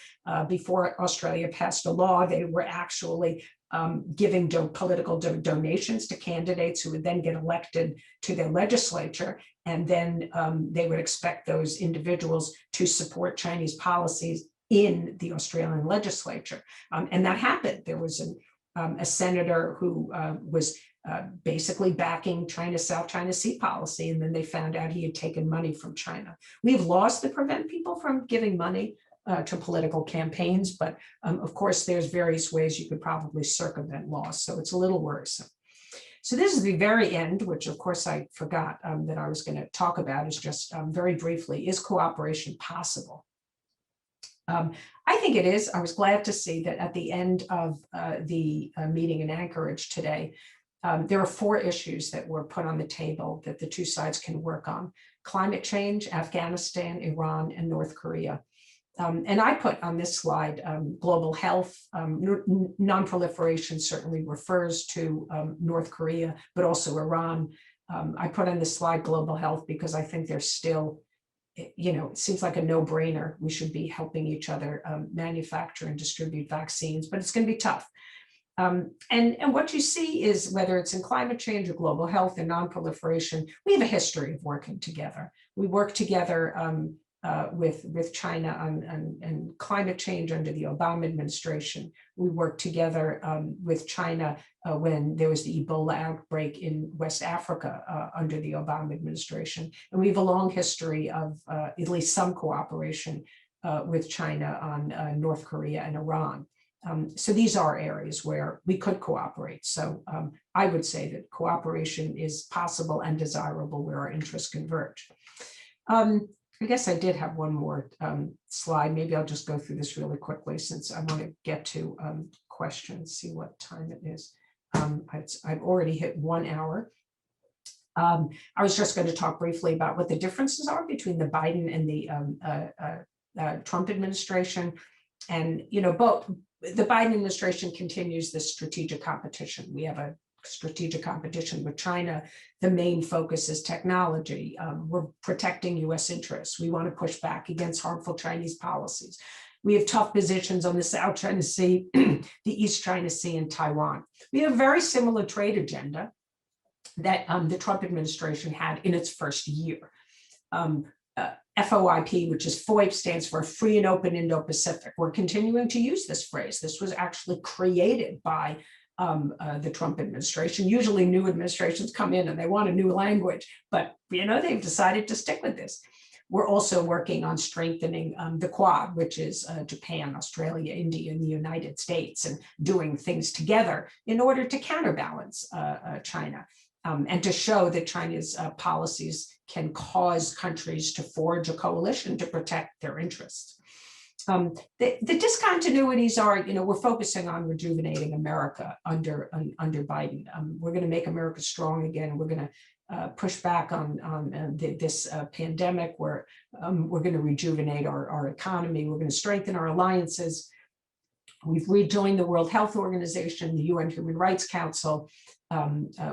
before Australia passed a law, they were actually giving political donations to candidates who would then get elected to their legislature, and then they would expect those individuals to support Chinese policies in the Australian legislature. And that happened. There was a senator who was basically backing China's South China Sea policy, and then they found out he had taken money from China. We have laws that prevent people from giving money to political campaigns, but of course there's various ways you could probably circumvent laws, so it's a little worrisome. So this is the very end, which of course I forgot that I was going to talk about, is just very briefly, is cooperation possible? I think it is. I was glad to see that at the end of the meeting in Anchorage today, there are 4 issues that were put on the table that the 2 sides can work on: climate change, Afghanistan, Iran, and North Korea. And I put on this slide global health. Non-proliferation certainly refers to North Korea, but also Iran. I put on this slide global health because I think there's still, it seems like a no-brainer. We should be helping each other manufacture and distribute vaccines, but it's going to be tough. And what you see is, whether it's in climate change or global health and non-proliferation, we have a history of working together. We work together with China on climate change under the Obama administration. We worked together with China when there was the Ebola outbreak in West Africa under the Obama administration. And we have a long history of at least some cooperation with China on North Korea and Iran. So these are areas where we could cooperate. So I would say that cooperation is possible and desirable where our interests converge. I guess I did have one more slide. Maybe I'll just go through this really quickly since I want to get to questions, see what time it is. I've already hit 1 hour. I was just going to talk briefly about what the differences are between the Biden and the Trump administration. And, you know, both the Biden administration continues this strategic competition. We have a strategic competition with China. The main focus is technology. We're protecting US interests. We want to push back against harmful Chinese policies. We have tough positions on the South China Sea, the East China Sea, and Taiwan. We have a very similar trade agenda that the Trump administration had in its first year. FOIP, which is FOIP, stands for Free and Open Indo-Pacific. We're continuing to use this phrase. This was actually created by the Trump administration. Usually new administrations come in and they want a new language, but you know, they've decided to stick with this. We're also working on strengthening the Quad, which is Japan, Australia, India, and the United States, and doing things together in order to counterbalance China and to show that China's policies can cause countries to forge a coalition to protect their interests. The discontinuities are, you know, we're focusing on rejuvenating America under Biden. We're going to make America strong again. We're going to push back on this pandemic. We're going to rejuvenate our economy. We're going to strengthen our alliances. We've rejoined the World Health Organization, the UN Human Rights Council.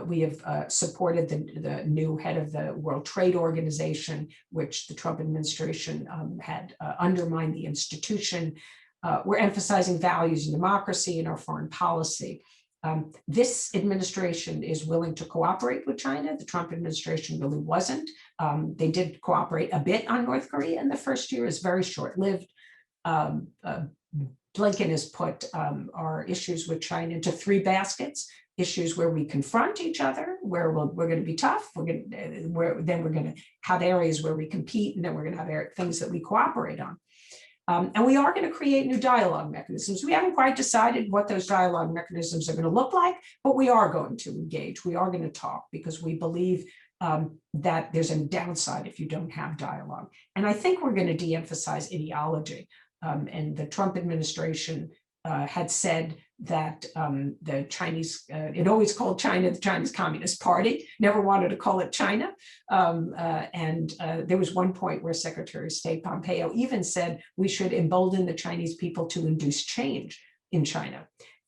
We have supported the new head of the World Trade Organization, which the Trump administration had undermined the institution. We're emphasizing values and democracy in our foreign policy. This administration is willing to cooperate with China. The Trump administration really wasn't. They did cooperate a bit on North Korea in the first year. It's very short-lived. Blinken has put our issues with China into 3 baskets: issues where we confront each other, where we're going to be tough, then we're going to have areas where we compete, and then we're going to have things that we cooperate on. And we are going to create new dialogue mechanisms. We haven't quite decided what those dialogue mechanisms are going to look like, but we are going to engage. We are going to talk because we believe that there's a downside if you don't have dialogue. And I think we're going to de-emphasize ideology. And the Trump administration had said that the Chinese, it always called China the Chinese Communist Party, never wanted to call it China. And there was one point where Secretary of State Pompeo even said we should embolden the Chinese people to induce change in China.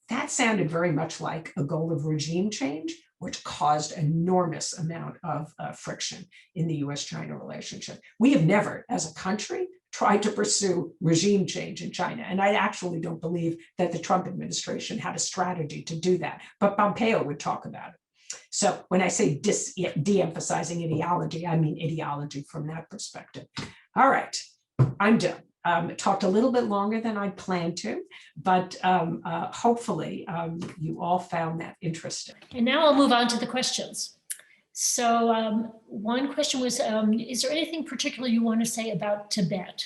That sounded very much like a goal of regime change, which caused enormous amount of friction in the US-China relationship. We have never, as a country, tried to pursue regime change in China. And I actually don't believe that the Trump administration had a strategy to do that, but Pompeo would talk about it. So when I say de-emphasizing ideology, I mean ideology from that perspective. All right, I'm done. Talked a little bit longer than I planned to, but hopefully you all found that interesting. And now I'll move on to the questions. So one question was, is there anything particular you want to say about Tibet?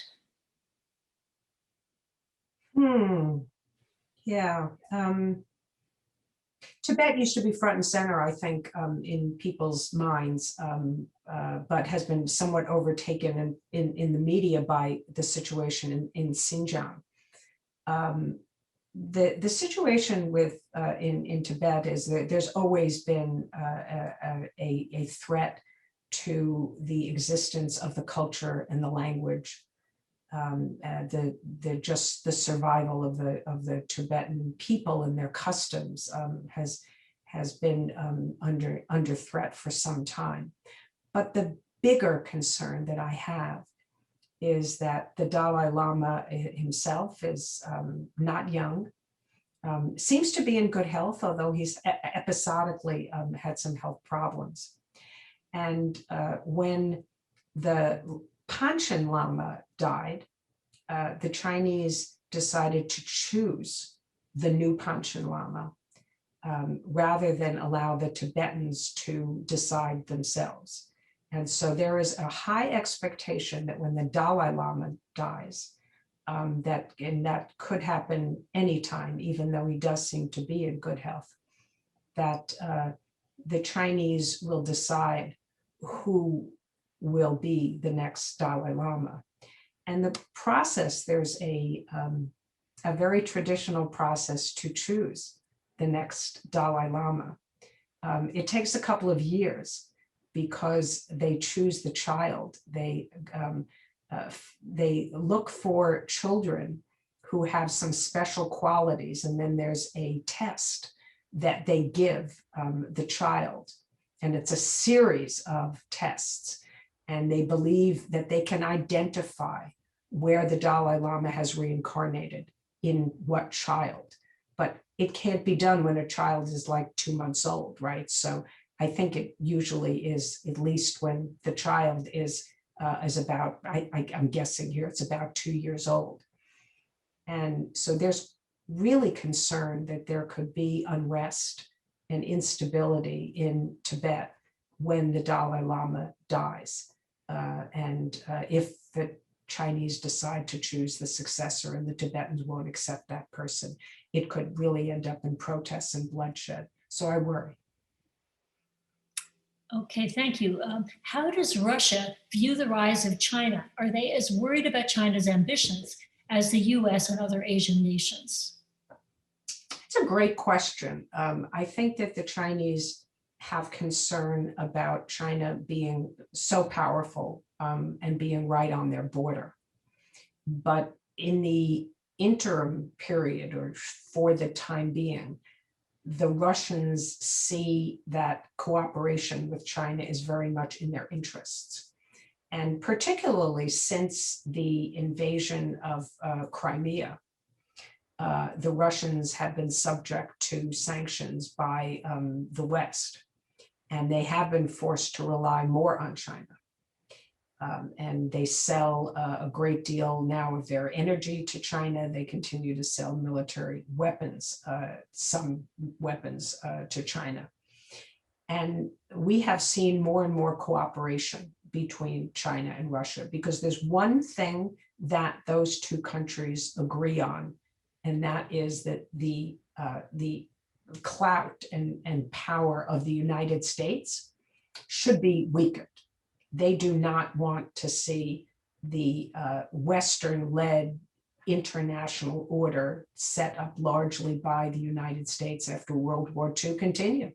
Yeah. Tibet used to be front and center, I think, in people's minds, but has been somewhat overtaken in the media by the situation in Xinjiang. The situation with in Tibet is that there's always been a threat to the existence of the culture and the language, just the survival of the Tibetan people and their customs has been under threat for some time. But the bigger concern that I have is that the Dalai Lama himself is not young, seems to be in good health, although he's episodically had some health problems. And when the Panchen Lama died, the Chinese decided to choose the new Panchen Lama rather than allow the Tibetans to decide themselves. And so there is a high expectation that when the Dalai Lama dies, that could happen anytime, even though he does seem to be in good health, that the Chinese will decide who will be the next Dalai Lama. And the process, there's a very traditional process to choose the next Dalai Lama. It takes a couple of years because they choose the child. They look for children who have some special qualities, and then there's a test that they give the child. And it's a series of tests. And they believe that they can identify where the Dalai Lama has reincarnated in what child. But it can't be done when a child is like 2 months old, right? So I think it usually is at least when the child is about, I'm guessing here, it's about 2 years old. And so there's really concern that there could be unrest and instability in Tibet when the Dalai Lama dies. If the Chinese decide to choose the successor and the Tibetans won't accept that person, it could really end up in protests and bloodshed. So I worry. Okay, thank you. How does Russia view the rise of China? Are they as worried about China's ambitions as the US and other Asian nations? It's a great question. I think that the Chinese have concern about China being so powerful and being right on their border. But in the interim period, or for the time being, the Russians see that cooperation with China is very much in their interests. And particularly since the invasion of Crimea, the Russians have been subject to sanctions by the West, and they have been forced to rely more on China. And they sell a great deal now of their energy to China. They continue to sell military weapons, some weapons to China. And we have seen more and more cooperation between China and Russia, because there's one thing that those two countries agree on, and that is that the clout and power of the United States should be weakened. They do not want to see the Western-led international order set up largely by the United States after World War II continue.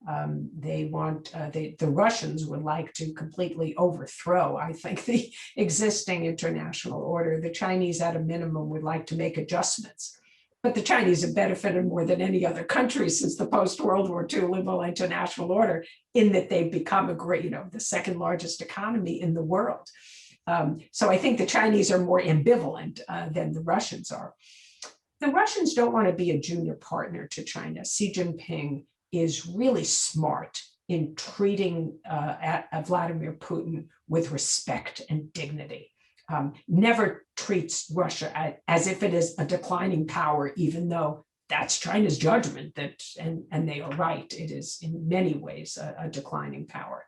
The Russians would like to completely overthrow, I think, the existing international order. The Chinese, at a minimum, would like to make adjustments. But the Chinese have benefited more than any other country since the post-World War II liberal international order, in that they've become the second largest economy in the world. So I think the Chinese are more ambivalent than the Russians are. The Russians don't want to be a junior partner to China. Xi Jinping is really smart in treating Vladimir Putin with respect and dignity. Never treats Russia as if it is a declining power, even though that's China's judgment, and they are right. It is in many ways a declining power.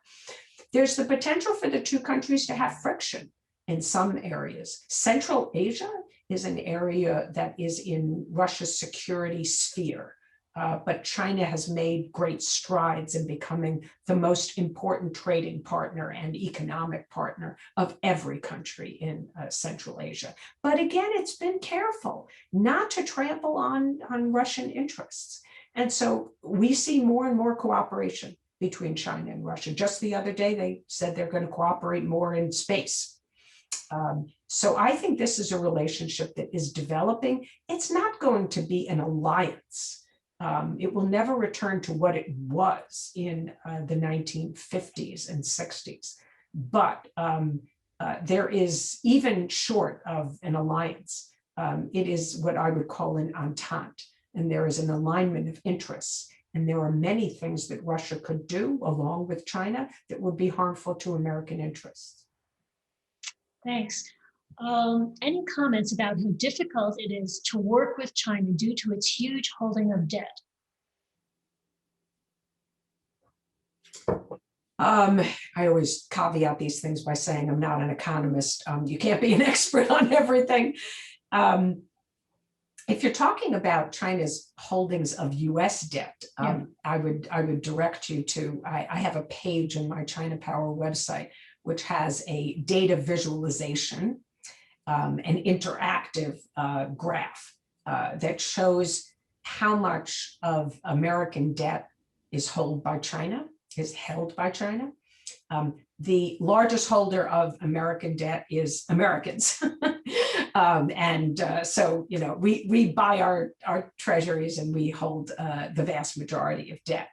There's the potential for the two countries to have friction in some areas. Central Asia is an area that is in Russia's security sphere. But China has made great strides in becoming the most important trading partner and economic partner of every country in Central Asia. But again, it's been careful not to trample on Russian interests. And so we see more and more cooperation between China and Russia. Just the other day, they said they're going to cooperate more in space. So I think this is a relationship that is developing. It's not going to be an alliance. It will never return to what it was in the 1950s and 60s. But there is, even short of an alliance, it is what I would call an entente. And there is an alignment of interests. And there are many things that Russia could do along with China that would be harmful to American interests. Thanks. Any comments about how difficult it is to work with China due to its huge holding of debt? I always caveat these things by saying I'm not an economist. You can't be an expert on everything. If you're talking about China's holdings of US debt, I would direct you to, I have a page in my China Power website, which has a data visualization, an interactive graph that shows how much of American debt is held by China. The largest holder of American debt is Americans. So, you know, we buy our treasuries and we hold the vast majority of debt.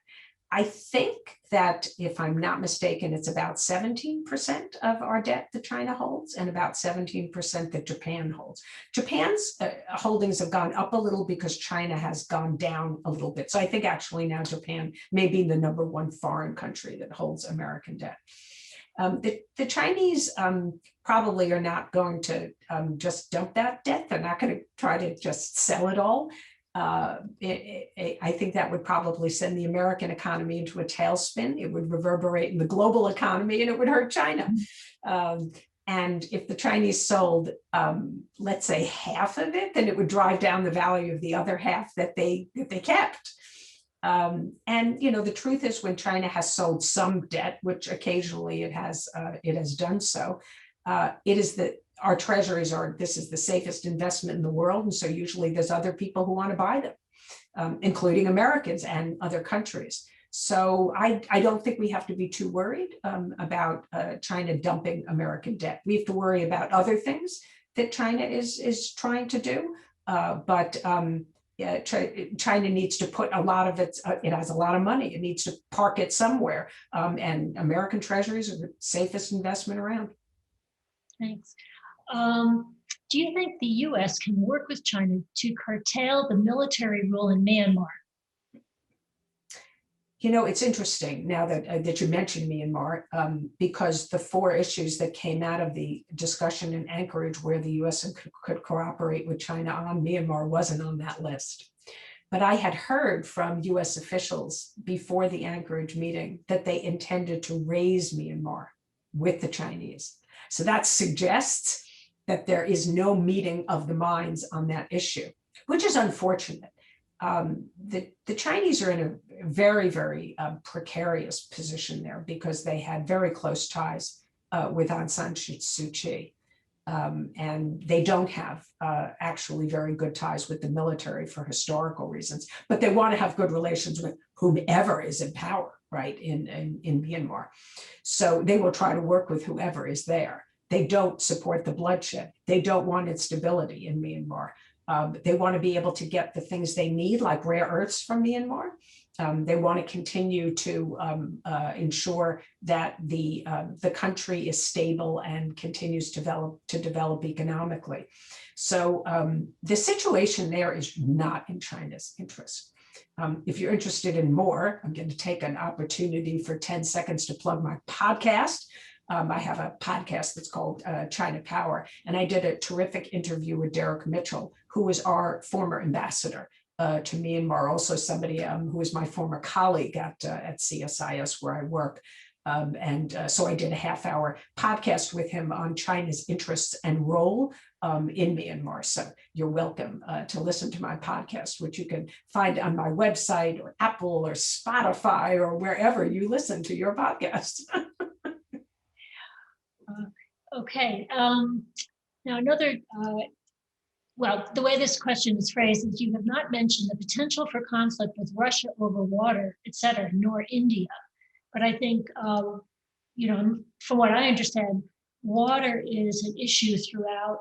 I think that, if I'm not mistaken, it's about 17% of our debt that China holds and about 17% that Japan holds. Japan's holdings have gone up a little because China has gone down a little bit. So I think actually now Japan may be the #1 foreign country that holds American debt. The Chinese probably are not going to just dump that debt. They're not going to try to just sell it all. I think that would probably send the American economy into a tailspin. It would reverberate in the global economy and it would hurt China. And if the Chinese sold, let's say, half of it, then it would drive down the value of the other half that they kept. And you know, the truth is, when China has sold some debt, which occasionally it has done so, it is that our treasuries are, this is the safest investment in the world. And so usually there's other people who want to buy them, including Americans and other countries. So I don't think we have to be too worried about China dumping American debt. We have to worry about other things that China is trying to do. China needs to put a lot of it has a lot of money. It needs to park it somewhere. And American treasuries are the safest investment around. Thanks. Do you think the US can work with China to curtail the military rule in Myanmar? You know, it's interesting now that you mentioned Myanmar, because the 4 issues that came out of the discussion in Anchorage where the US could cooperate with China on, Myanmar wasn't on that list. But I had heard from US officials before the Anchorage meeting that they intended to raise Myanmar with the Chinese. So that suggests that there is no meeting of the minds on that issue, which is unfortunate. The Chinese are in a very, very precarious position there because they had very close ties with Aung San Suu Kyi. And they don't have actually very good ties with the military for historical reasons, but they want to have good relations with whomever is in power, right, in Myanmar. So they will try to work with whoever is there. They don't support the bloodshed. They don't want instability in Myanmar. They want to be able to get the things they need, like rare earths, from Myanmar. They want to continue to ensure that the country is stable and continues to develop economically. So the situation there is not in China's interest. If you're interested in more, I'm going to take an opportunity for 10 seconds to plug my podcast. I have a podcast that's called China Power, and I did a terrific interview with Derek Mitchell, who was our former ambassador to Myanmar, also somebody who was my former colleague at CSIS where I work. So I did a half-hour podcast with him on China's interests and role in Myanmar. So you're welcome to listen to my podcast, which you can find on my website or Apple or Spotify or wherever you listen to your podcast. Okay. Now another, well, the way this question is phrased is, you have not mentioned the potential for conflict with Russia over water, et cetera, nor India. But I think, you know, from what I understand, water is an issue throughout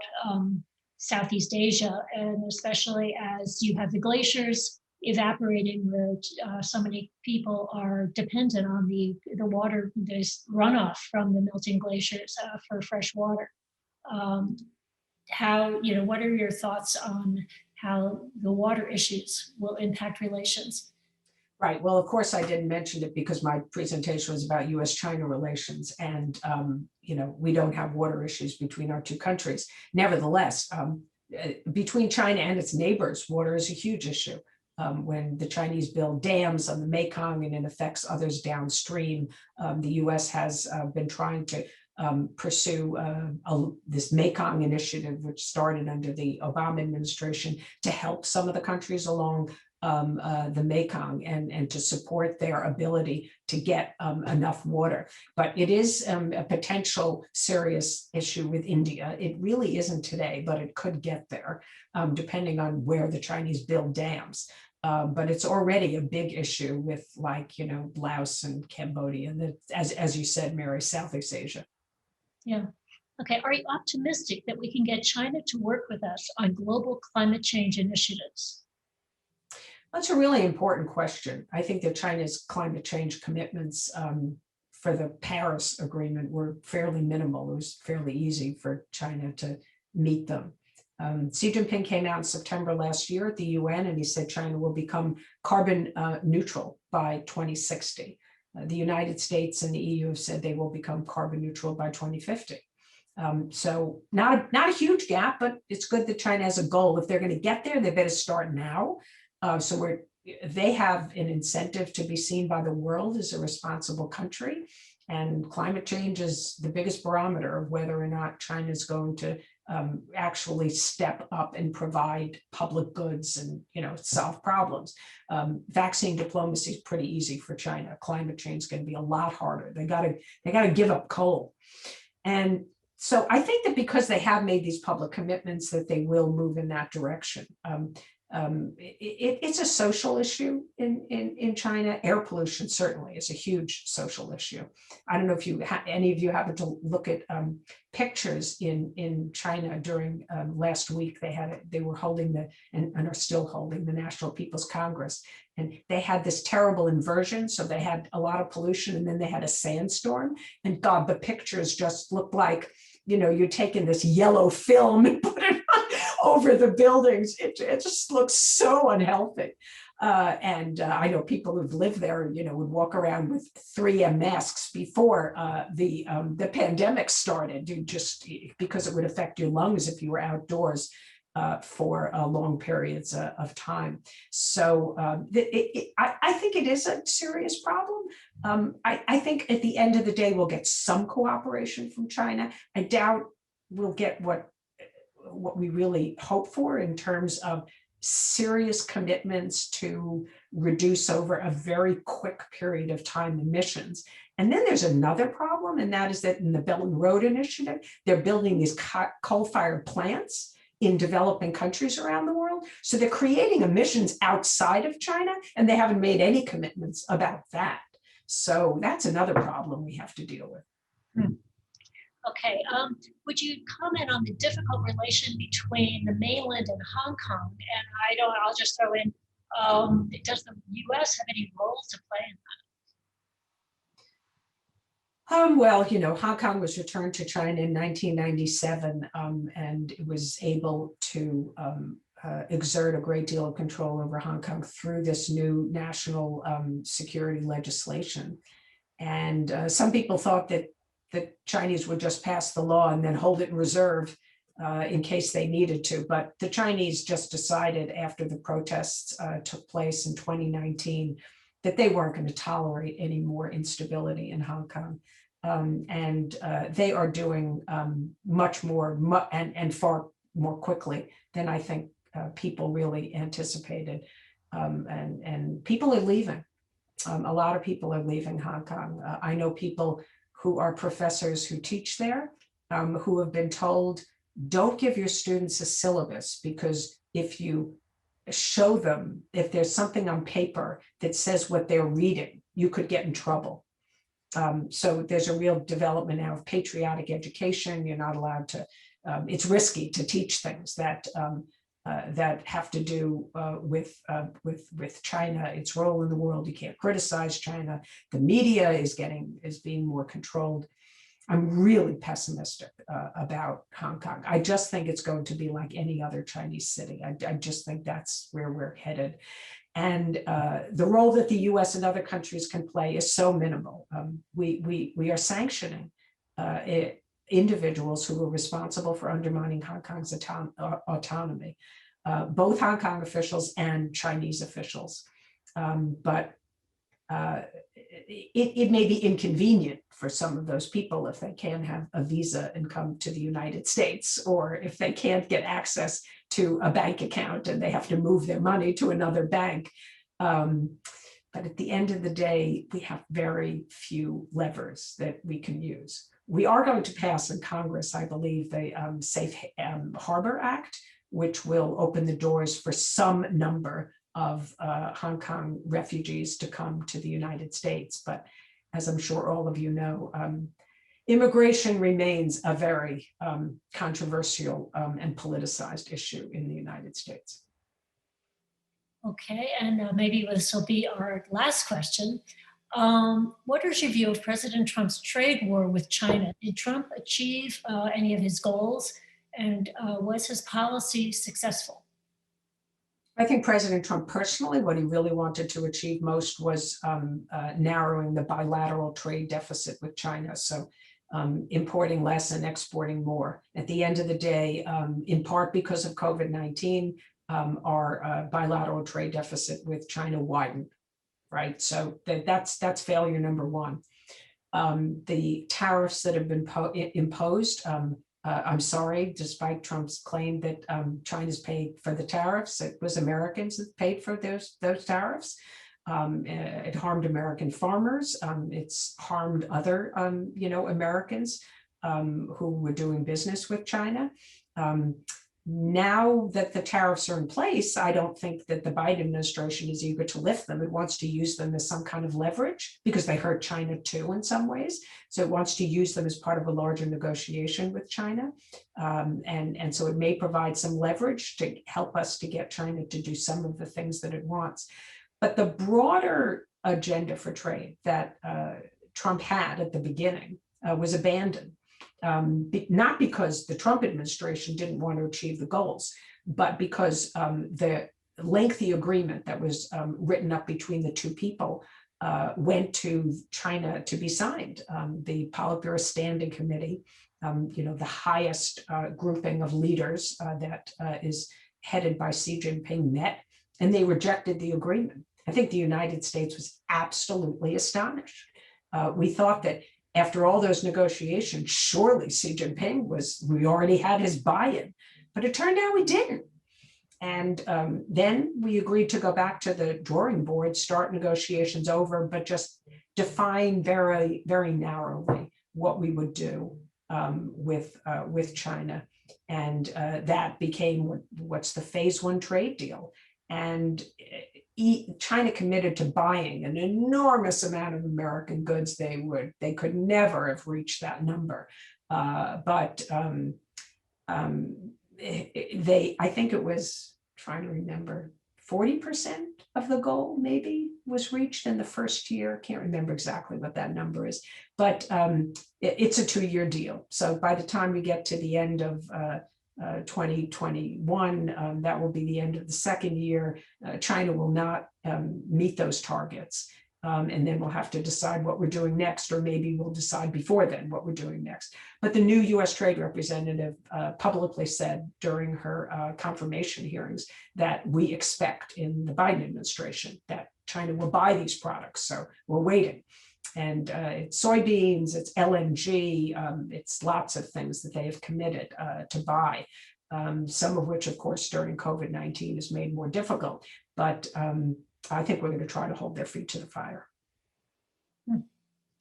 Southeast Asia, and especially as you have the glaciers evaporating, where so many people are dependent on the water, this runoff from the melting glaciers for fresh water. How, you know, what are your thoughts on how the water issues will impact relations? Right. Well, of course, I didn't mention it because my presentation was about US-China relations, and we don't have water issues between our two countries. Nevertheless, between China and its neighbors, water is a huge issue. When the Chinese build dams on the Mekong and it affects others downstream, the US has been trying to pursue this Mekong initiative, which started under the Obama administration, to help some of the countries along the Mekong and to support their ability to get enough water. But it is a potential serious issue with India. It really isn't today, but it could get there depending on where the Chinese build dams. But it's already a big issue with, like, Laos and Cambodia, and as you said, Mary, Southeast Asia. Yeah. Okay. Are you optimistic that we can get China to work with us on global climate change initiatives? That's a really important question. I think that China's climate change commitments for the Paris Agreement were fairly minimal. It was fairly easy for China to meet them. Xi Jinping came out in September last year at the UN, and he said China will become carbon neutral by 2060. The United States and the EU have said they will become carbon neutral by 2050. So not a huge gap, but it's good that China has a goal. If they're going to get there, they better start now. So they have an incentive to be seen by the world as a responsible country. And climate change is the biggest barometer of whether or not China is going to actually step up and provide public goods and solve problems. Vaccine diplomacy is pretty easy for China. Climate change is going to be a lot harder. They got to give up coal. And so I think that because they have made these public commitments, that they will move in that direction. It's a social issue in China. Air pollution certainly is a huge social issue. I don't know if any of you happen to look at pictures in China during last week. They were holding and are still holding the National People's Congress, and they had this terrible inversion. So they had a lot of pollution, and then they had a sandstorm. And God, the pictures just looked like you're taking this yellow film and put it over the buildings. It just looks so unhealthy. And I know people who've lived there, would walk around with 3M masks before the pandemic started, just because it would affect your lungs if you were outdoors for long periods of time. So I think it is a serious problem. I think at the end of the day, we'll get some cooperation from China. I doubt we'll get what we really hope for in terms of serious commitments to reduce over a very quick period of time emissions. And then there's another problem, and that is that in the Belt and Road Initiative, they're building these coal-fired plants in developing countries around the world. So they're creating emissions outside of China, and they haven't made any commitments about that. So that's another problem we have to deal with. Okay, would you comment on the difficult relation between the mainland and Hong Kong? And I'll just throw in, does the US have any role to play in that? Well, Hong Kong was returned to China in 1997, and it was able to exert a great deal of control over Hong Kong through this new national security legislation. And some people thought that the Chinese would just pass the law and then hold it in reserve in case they needed to. But the Chinese just decided after the protests took place in 2019 that they weren't going to tolerate any more instability in Hong Kong. And they are doing much more and far more quickly than I think people really anticipated. And people are leaving. A lot of people are leaving Hong Kong. I know people who are professors who teach there, who have been told, don't give your students a syllabus, because if you show them, if there's something on paper that says what they're reading, you could get in trouble. So there's a real development now of patriotic education. You're not allowed to, it's risky to teach things that have to do with China, its role in the world. You can't criticize China. The media is being more controlled. I'm really pessimistic about Hong Kong. I just think it's going to be like any other Chinese city. I just think that's where we're headed. And the role that the US and other countries can play is so minimal. We are sanctioning individuals who are responsible for undermining Hong Kong's autonomy, both Hong Kong officials and Chinese officials. But it may be inconvenient for some of those people if they can't have a visa and come to the United States, or if they can't get access to a bank account and they have to move their money to another bank. But at the end of the day, we have very few levers that we can use. We are going to pass in Congress, I believe, the Safe Harbor Act, which will open the doors for some number of Hong Kong refugees to come to the United States. But as I'm sure all of you know, immigration remains a very controversial and politicized issue in the United States. Okay, and maybe this will be our last question. What is your view of President Trump's trade war with China? Did Trump achieve any of his goals, and was his policy successful? I think President Trump personally, what he really wanted to achieve most was narrowing the bilateral trade deficit with China. So importing less and exporting more. At the end of the day, in part because of COVID-19, our bilateral trade deficit with China widened, right? So that's failure number one. The tariffs that have been imposed, I'm sorry, despite Trump's claim that China's paid for the tariffs, it was Americans that paid for those tariffs. It harmed American farmers. It's harmed other, Americans who were doing business with China. Now that the tariffs are in place, I don't think that the Biden administration is eager to lift them. It wants to use them as some kind of leverage because they hurt China too in some ways. So it wants to use them as part of a larger negotiation with China. And so it may provide some leverage to help us to get China to do some of the things that it wants. But the broader agenda for trade that Trump had at the beginning was abandoned. Not because the Trump administration didn't want to achieve the goals, but because the lengthy agreement that was written up between the two people went to China to be signed. The Politburo Standing Committee, the highest grouping of leaders that is headed by Xi Jinping, met, and they rejected the agreement. I think the United States was absolutely astonished. We thought that after all those negotiations, surely Xi Jinping we already had his buy-in, but it turned out we didn't. And then we agreed to go back to the drawing board, start negotiations over, but just define very, very narrowly what we would do with China. And that became what's the phase one trade deal. And China committed to buying an enormous amount of American goods. They could never have reached that number. But I think it was, trying to remember, 40% of the goal maybe was reached in the first year. Can't remember exactly what that number is, but it's a 2-year deal. So by the time we get to the end of 2021, that will be the end of the second year. China will not meet those targets. And then we'll have to decide what we're doing next, or maybe we'll decide before then what we're doing next. But the new US Trade Representative publicly said during her confirmation hearings that we expect in the Biden administration that China will buy these products. So we're waiting. And it's soybeans, it's LNG, it's lots of things that they have committed to buy, some of which, of course, during COVID-19 is made more difficult. But I think we're going to try to hold their feet to the fire.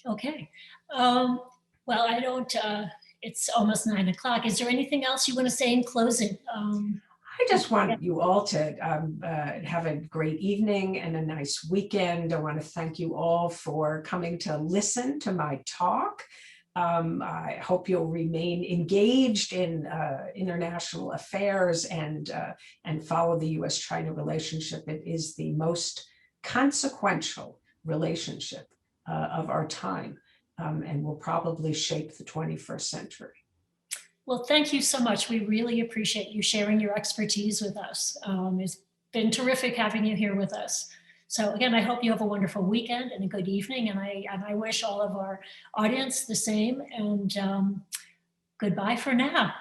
Okay. Well, I don't, it's almost 9 o'clock. Is there anything else you want to say in closing? I just want you all to have a great evening and a nice weekend. I want to thank you all for coming to listen to my talk. I hope you'll remain engaged in international affairs and follow the US-China relationship. It is the most consequential relationship of our time. and will probably shape the 21st century. Well, thank you so much. We really appreciate you sharing your expertise with us. It's been terrific having you here with us. So again, I hope you have a wonderful weekend and a good evening. And I wish all of our audience the same. And goodbye for now.